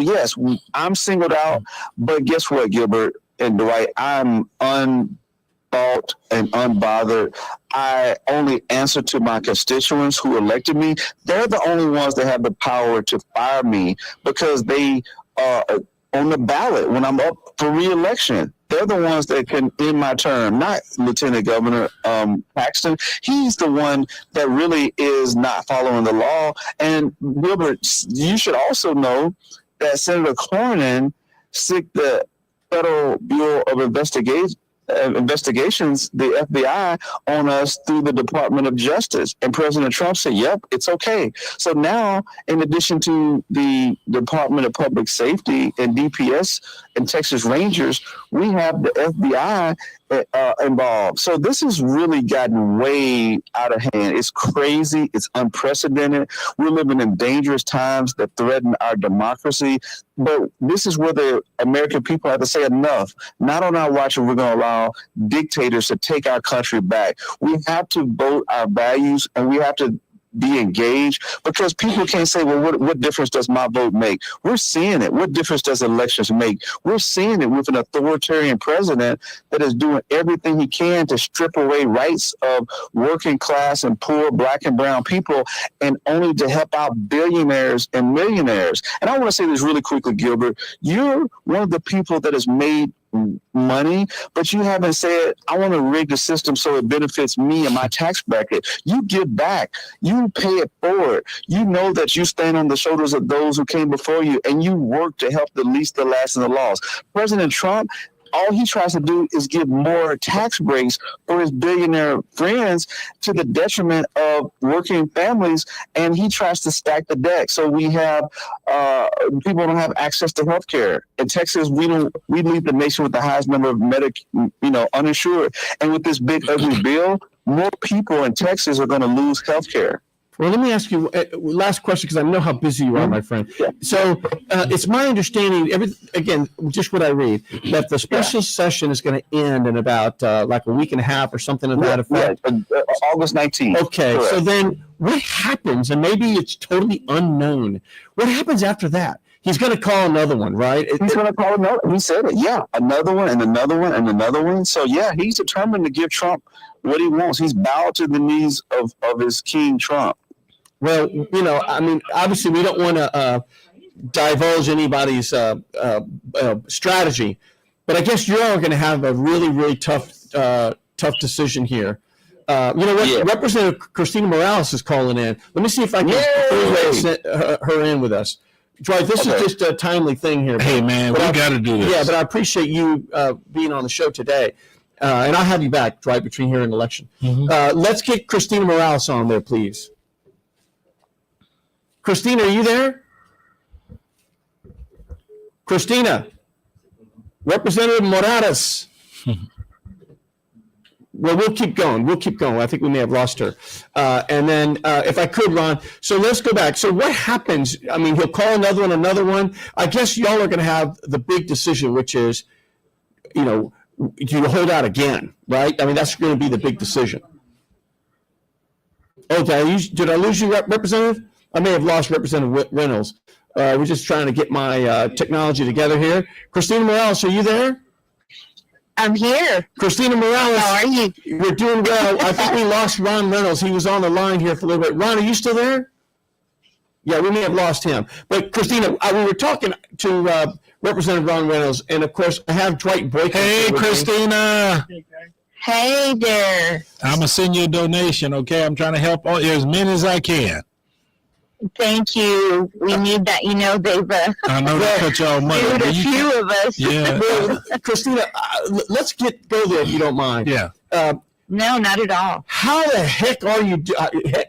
Speaker 5: yes, I'm singled out, but guess what, Gilbert and Dwight, I'm unthought and unbothered. I only answer to my constituents who elected me. They're the only ones that have the power to fire me because they are on the ballot when I'm up for re-election. They're the ones that can end my term, not Lieutenant Governor Paxton. He's the one that really is not following the law. And Gilbert, you should also know that Senator Cornyn sicked the Federal Bureau of Investigations, the FBI, on us through the Department of Justice. And President Trump said, yep, it's okay. So now, in addition to the Department of Public Safety and DPS and Texas Rangers, we have the FBI involved. So this has really gotten way out of hand. It's crazy. It's unprecedented. We're living in dangerous times that threaten our democracy. But this is where the American people have to say enough. Not on our watch are we going to allow dictators to take our country back. We have to vote our values, and we have to be engaged, because people can't say, well, what difference does my vote make? We're seeing it. What difference does elections make? We're seeing it with an authoritarian president that is doing everything he can to strip away rights of working class and poor Black and brown people, and only to help out billionaires and millionaires. And I want to say this really quickly, Gilbert. You're one of the people that has made money, but you haven't said, I want to rig the system so it benefits me and my tax bracket. You give back. You pay it forward. You know that you stand on the shoulders of those who came before you, and you work to help the least, the last, and the lost. President Trump, all he tries to do is give more tax breaks for his billionaire friends to the detriment of working families, and he tries to stack the deck. So we have people don't have access to health care. In Texas, we lead the nation with the highest number of uninsured. And with this big ugly bill, more people in Texas are going to lose health care.
Speaker 2: Well, let me ask you last question, because I know how busy you are, my friend. Yeah. So it's my understanding, again, just what I read, that the special session is going to end in about like a week and a half or something of that effect.
Speaker 5: August 19th.
Speaker 2: Okay, correct. So then what happens, and maybe it's totally unknown, what happens after that? He's going to call another one, right?
Speaker 5: He's going to call another. He said it. Yeah, another one and another one and another one. So, yeah, he's determined to give Trump what he wants. He's bowed to the knees of his king, Trump.
Speaker 2: Well, obviously we don't want to divulge anybody's strategy, but I guess you're all going to have a really, really tough decision here. You know what? Yeah. Representative Christina Morales is calling in. Let me see if I can send her in with us. Dwight, this is just a timely thing here.
Speaker 3: Hey, man, we got to do this.
Speaker 2: Yeah, but I appreciate you being on the show today. And I'll have you back, Dwight, between here and election. Mm-hmm. Let's get Christina Morales on there, please. Christina, are you there? Christina, Representative Morales. well, we'll keep going. I think we may have lost her. And then if I could, Ron, so let's go back. So what happens? I mean, he'll call another one. I guess y'all are going to have the big decision, which is, do you hold out again, right? I mean, that's going to be the big decision. Oh, did I lose you, Representative? I may have lost Representative Reynolds. We're just trying to get my technology together here. Christina Morales, are you there?
Speaker 6: I'm here.
Speaker 2: Christina Morales.
Speaker 6: How are you?
Speaker 2: We're doing well. I think we lost Ron Reynolds. He was on the line here for a little bit. Ron, are you still there? Yeah, we may have lost him. But Christina, we were talking to Representative Ron Reynolds, and of course, I have Dwight Boykins.
Speaker 3: Hey, Christina.
Speaker 6: Hey there.
Speaker 3: I'm going to send you a donation, okay? I'm trying to help as many as I can.
Speaker 6: Thank you. We need that. They've
Speaker 3: I know they cut y'all money.
Speaker 6: a few of us.
Speaker 3: Yeah.
Speaker 2: Well, Christina, let's go there if you don't mind.
Speaker 3: Yeah.
Speaker 6: No, not at all.
Speaker 2: How the heck are you?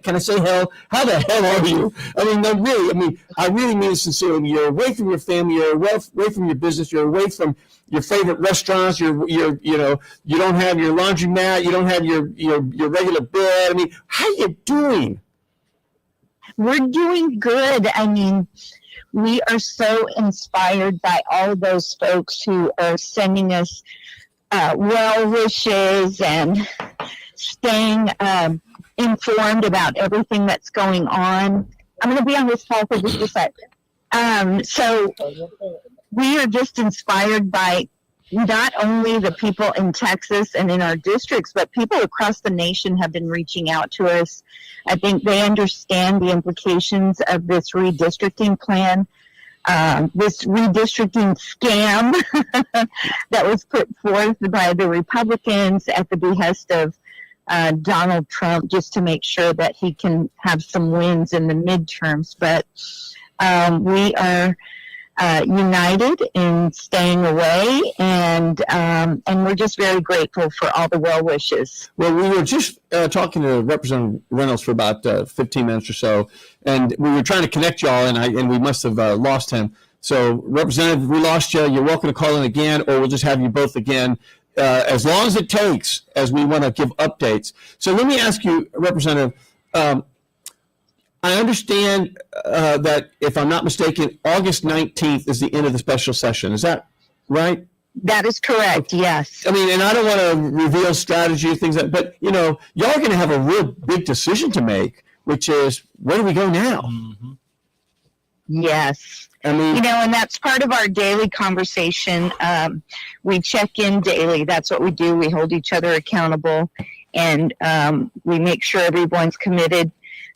Speaker 2: Can I say hell? How the hell are you? I mean, no, really. I really mean it sincerely. You're away from your family. You're away from your business. You're away from your favorite restaurants. You don't have your laundromat. You don't have your regular bed. I mean, how are you doing?
Speaker 6: We're doing good. I mean, we are so inspired by all of those folks who are sending us well wishes and staying informed about everything that's going on. I'm going to be on this call for just a second. So we are just inspired by not only the people in Texas and in our districts, but people across the nation have been reaching out to us. I think they understand the implications of this redistricting plan, this redistricting scam that was put forth by the Republicans at the behest of Donald Trump, just to make sure that he can have some wins in the midterms. But we are united in staying away, and we're just very grateful for all the well wishes.
Speaker 2: Well, we were just talking to Representative Reynolds for about 15 minutes or so, and we were trying to connect y'all, and we must have lost him. So, Representative, we lost you. You're welcome to call in again, or we'll just have you both again, as long as it takes, as we want to give updates. So let me ask you, Representative, I understand that, if I'm not mistaken, August 19th is the end of the special session. Is that right?
Speaker 6: That is correct, yes.
Speaker 2: I mean, and I don't want to reveal strategy or things like that, but, y'all are going to have a real big decision to make, which is, where do we go now?
Speaker 3: Mm-hmm.
Speaker 6: Yes.
Speaker 2: I mean,
Speaker 6: and that's part of our daily conversation. We check in daily. That's what we do. We hold each other accountable, and we make sure everyone's committed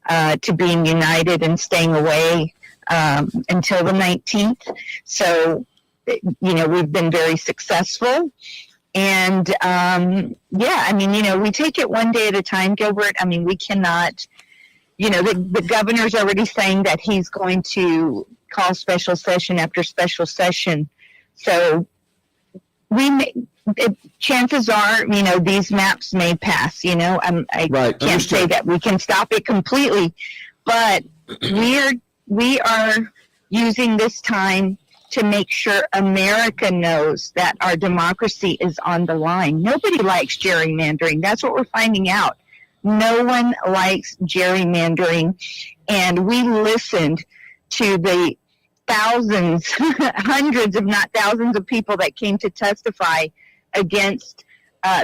Speaker 6: to being united and staying away until the 19th. So, we've been very successful. And, we take it one day at a time, Gilbert. I mean, we cannot, the governor's already saying that he's going to call special session after special session. So chances are, these maps may pass, I
Speaker 2: right.
Speaker 6: can't say that we can stop it completely, but we are using this time to make sure America knows that our democracy is on the line. Nobody likes gerrymandering. That's what we're finding out. No one likes gerrymandering. And we listened to the thousands, hundreds, if not thousands of people that came to testify against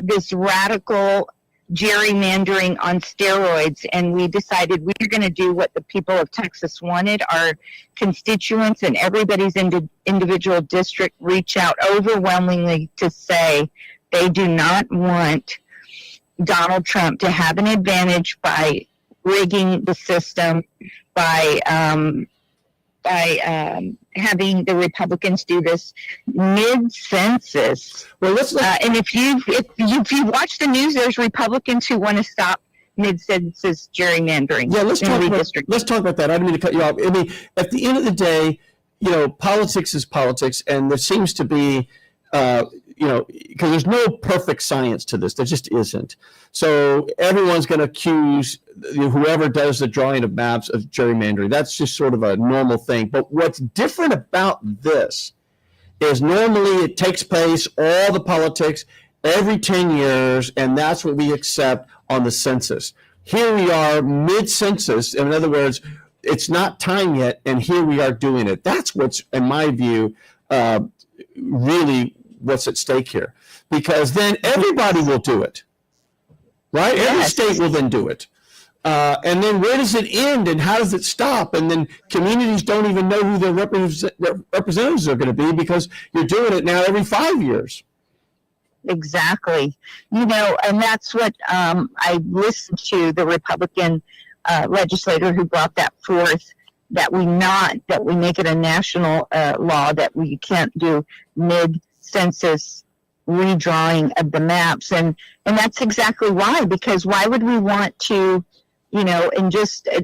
Speaker 6: this radical gerrymandering on steroids, and we decided we were going to do what the people of Texas wanted. Our constituents and everybody's individual district reach out overwhelmingly to say they do not want Donald Trump to have an advantage by rigging the system, by having the Republicans do this mid-census.
Speaker 2: Well,
Speaker 6: and if you watch the news, there's Republicans who want to stop mid-census gerrymandering.
Speaker 2: Yeah, let's talk about that. I didn't mean to cut you off. I mean, at the end of the day, politics is politics, and there seems to be, because there's no perfect science to this. There just isn't. So everyone's going to accuse whoever does the drawing of maps of gerrymandering. That's just sort of a normal thing. But what's different about this is normally it takes place, all the politics, every 10 years, and that's what we accept on the census. Here we are mid-census. In other words, it's not time yet, and here we are doing it. That's what's, in my view, really what's at stake here. Because then everybody will do it, right? Every
Speaker 6: Yes.
Speaker 2: state will then do it. And then where does it end and how does it stop? And then communities don't even know who their representatives are going to be because you're doing it now every 5 years.
Speaker 6: Exactly. You know, and that's what I listened to the Republican legislator who brought that forth, that we make it a national law, that we can't do mid-census redrawing of the maps. And that's exactly why, because why would we want to, you know,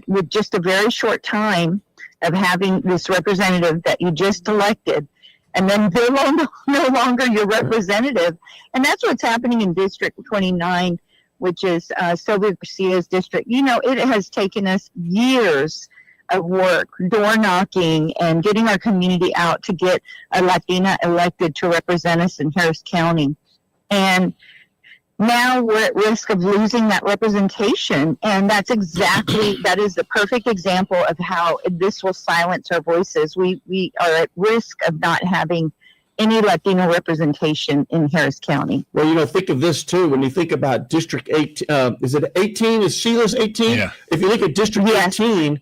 Speaker 6: with just a very short time of having this representative that you just elected, and then they're no longer your representative. And that's what's happening in District 29, which is Sylvia Garcia's district. You know, it has taken us years of work, door knocking, and getting our community out to get a Latina elected to represent us in Harris County. And now we're at risk of losing that representation. And that is the perfect example of how this will silence our voices. We are at risk of not having any Latino representation in Harris County.
Speaker 2: Well, you know, think of this too. When you think about District 8, is it 18? Is Sheila's 18?
Speaker 3: Yeah.
Speaker 2: If you look at District 18,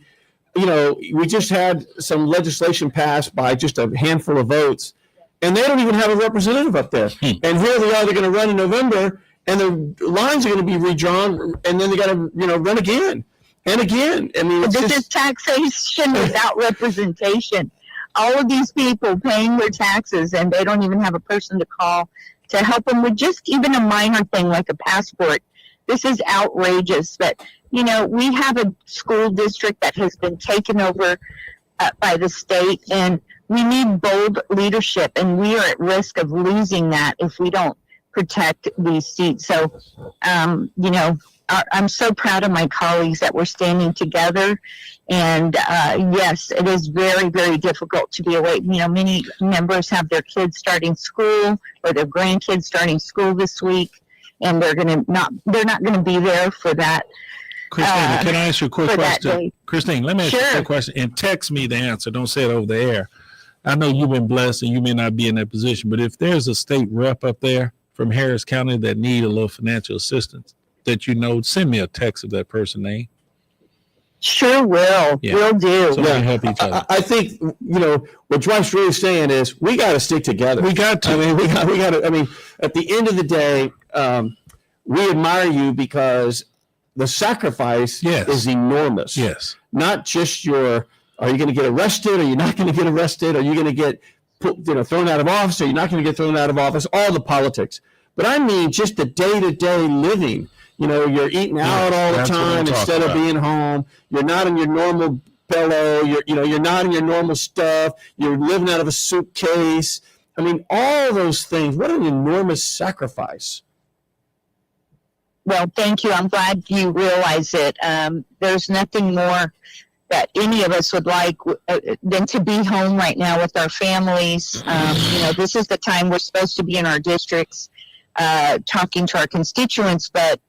Speaker 2: you know, we just had some legislation passed by just a handful of votes, and they don't even have a representative up there. And here they are, they're going to run in November, and the lines are going to be redrawn, and then they got to, you know, run again and again. I mean,
Speaker 6: this is taxation without representation. All of these people paying their taxes, and they don't even have a person to call to help them with just even a minor thing like a passport. This is outrageous. But, you know, we have a school district that has been taken over by the state, and we need bold leadership, and we are at risk of losing that if we don't protect these seats. So, you know, I'm so proud of my colleagues that we're standing together. And yes, it is very, very difficult to be away. You know, many members have their kids starting school or their grandkids starting school this week, and they're not going to be there for that.
Speaker 3: Christine, can I ask you a quick question? Christine, let me ask you a quick question and text me the answer. Don't say it over the air. I know you've been blessed and you may not be in that position, but if there's a state rep up there from Harris County that need a little financial assistance that you know, send me a text of that person's name.
Speaker 6: Sure will.
Speaker 3: Yeah.
Speaker 6: Will do.
Speaker 3: So we help each other.
Speaker 2: I think, you know, what Dwight's really saying is we got to stick together.
Speaker 3: We got to.
Speaker 2: I mean, we got to. I mean, at the end of the day, we admire you because the sacrifice is enormous.
Speaker 3: Yes.
Speaker 2: Not just are you going to get arrested? Are you not going to get arrested? Are you going to get thrown out of office? Are you not going to get thrown out of office? All the politics. But I mean, just the day-to-day living. You know, you're eating out all the time instead of being home. You're not in your normal bellow. You're not in your normal stuff. You're living out of a suitcase. I mean, all those things. What an enormous sacrifice.
Speaker 6: Well, thank you. I'm glad you realize it. There's nothing more that any of us would like than to be home right now with our families. You know, this is the time we're supposed to be in our districts talking to our constituents, but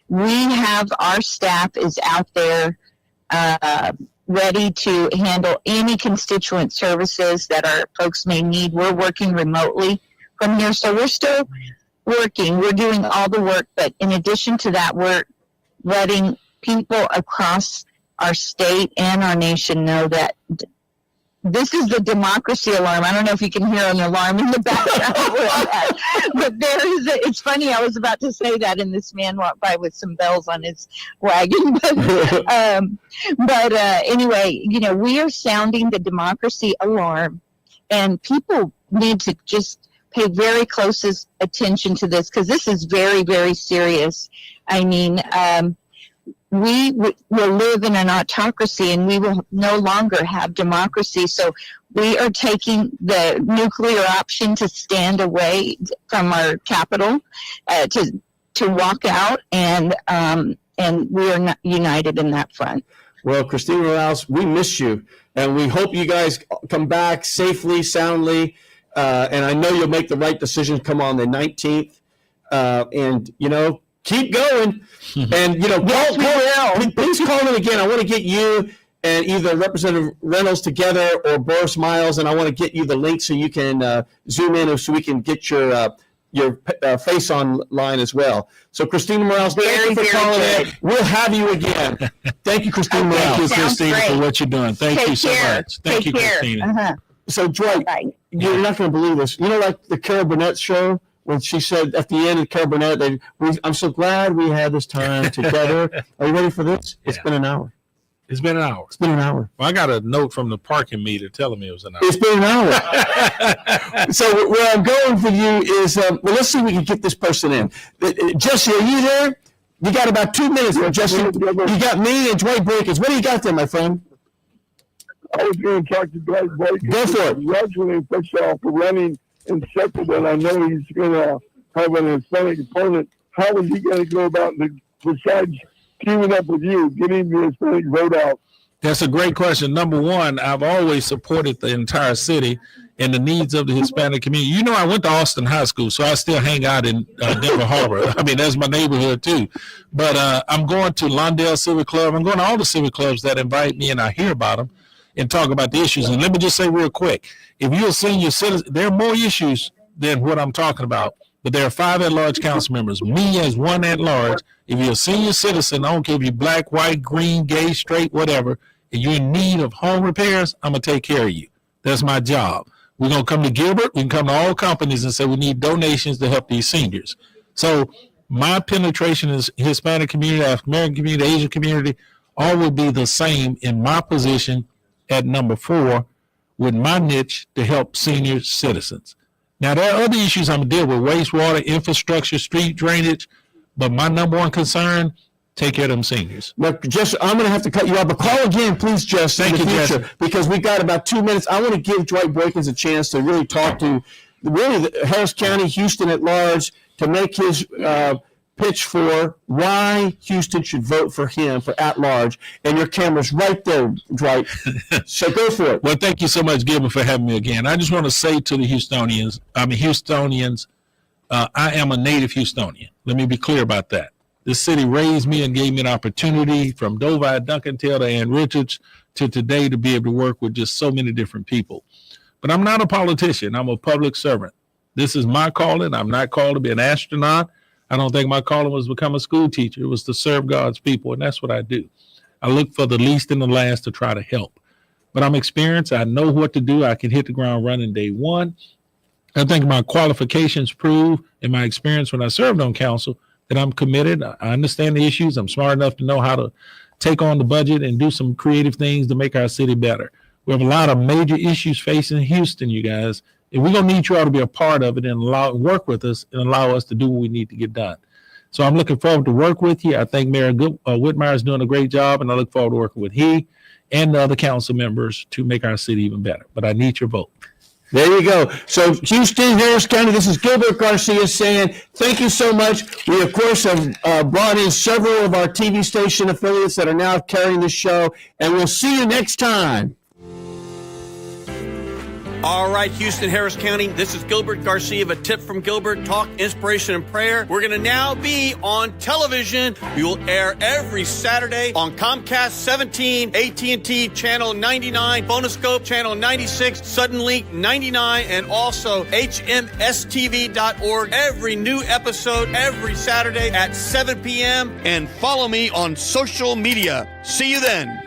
Speaker 6: our staff is out there ready to handle any constituent services that our folks may need. We're working remotely from here, so we're still working. We're doing all the work, but in addition to that, we're letting people across our state and our nation know that this is the democracy alarm. I don't know if you can hear an alarm in the background, but it's funny. I was about to say that, and this man walked by with some bells on his wagon. But anyway, you know, we are sounding the democracy alarm, and people need to just pay very close attention to this because this is very, very serious. I mean, we will live in an autocracy and we will no longer have democracy. So we are taking the nuclear option to stand away from our capital, to walk out, and we are not united in that front.
Speaker 2: Well, Christine Morales, we miss you, and we hope you guys come back safely, soundly, and I know you'll make the right decision come on the 19th. And, keep going. And, please call in again. I want to get you and either Representative Reynolds together or Boris Miles, and I want to get you the link so you can zoom in so we can get your face online as well. So Christina Morales, thank you for calling in. We'll have you again. Thank you, Christina Morales.
Speaker 3: Thank you, Christina, for what you're doing. Thank you so much. Thank you, Christina.
Speaker 2: So, Dwight, you're not going to believe this. Like the Carol Burnett show, when she said at the end of Carol Burnett, I'm so glad we had this time together. Are you ready for this? Yeah. It's been an hour.
Speaker 3: It's been an hour.
Speaker 2: It's been an hour.
Speaker 3: Well, I got a note from the parking meter telling me it was an hour.
Speaker 2: It's been an hour. So where I'm going for you is, let's see if we can get this person in. Jesse, are you there? You got about 2 minutes. Jesse, you got me and Dwight Boykins. What do you got there, my friend?
Speaker 7: I was going to talk to Dwight Boykins.
Speaker 2: Go for it.
Speaker 7: Congratulations, first off, for running in second, and I know he's going to have an Hispanic opponent. How is he going to go about, besides teaming up with you, getting the Hispanic vote out?
Speaker 3: That's a great question. Number one, I've always supported the entire city and the needs of the Hispanic community. I went to Austin High School, so I still hang out in Denver Harbor. I mean, that's my neighborhood too. But I'm going to Lawndale Civic Club. I'm going to all the civic clubs that invite me, and I hear about them and talk about the issues. And let me just say real quick, if you're a senior citizen, there are more issues than what I'm talking about. But there are 5 at-large council members. Me as one at-large. If you're a senior citizen, I don't care if you're black, white, green, gay, straight, whatever, and you're in need of home repairs, I'm going to take care of you. That's my job. We're going to come to Gilbert. We can come to all companies and say we need donations to help these seniors. So my penetration is Hispanic community, African American community, Asian community, all will be the same in my position at number 4 with my niche to help senior citizens. Now, there are other issues I'm going to deal with, wastewater, infrastructure, street drainage, but my number one concern, take care of them seniors.
Speaker 2: Now, Jess, I'm going to have to cut you off, but call again, please, Jess,
Speaker 3: Thank you, Jess.
Speaker 2: because we got about 2 minutes. I want to give Dwight Boykins a chance to really talk to Harris County, Houston at large, to make his pitch for why Houston should vote for him for at large. And your camera's right there, Dwight. So go for it.
Speaker 3: Well, thank you so much, Gilbert, for having me again. I just want to say to the Houstonians, I am a native Houstonian. Let me be clear about that. This city raised me and gave me an opportunity from Dovi Duncantail to Ann Richards to today to be able to work with just so many different people. But I'm not a politician. I'm a public servant. This is my calling. I'm not called to be an astronaut. I don't think my calling was to become a school teacher. It was to serve God's people, and that's what I do. I look for the least and the last to try to help. But I'm experienced. I know what to do. I can hit the ground running day one. I think my qualifications prove in my experience when I served on council that I'm committed. I understand the issues. I'm smart enough to know how to take on the budget and do some creative things to make our city better. We have a lot of major issues facing Houston, you guys. And we're going to need you all to be a part of it and work with us and allow us to do what we need to get done. So I'm looking forward to work with you. I think Mayor Whitmire is doing a great job, and I look forward to working with he and the other council members to make our city even better. But I need your vote.
Speaker 2: There you go. So Houston, Harris County, this is Gilbert Garcia saying thank you so much. We, of course, have brought in several of our TV station affiliates that are now carrying the show, and we'll see you next time.
Speaker 1: All right, Houston, Harris County, this is Gilbert Garcia of A Tip from Gilbert, Talk, Inspiration, and Prayer. We're going to now be on television. We will air every Saturday on Comcast 17, AT&T Channel 99, Phonoscope Channel 96, Suddenlink 99, and also hmstv.org. Every new episode every Saturday at 7 p.m. And follow me on social media. See you then.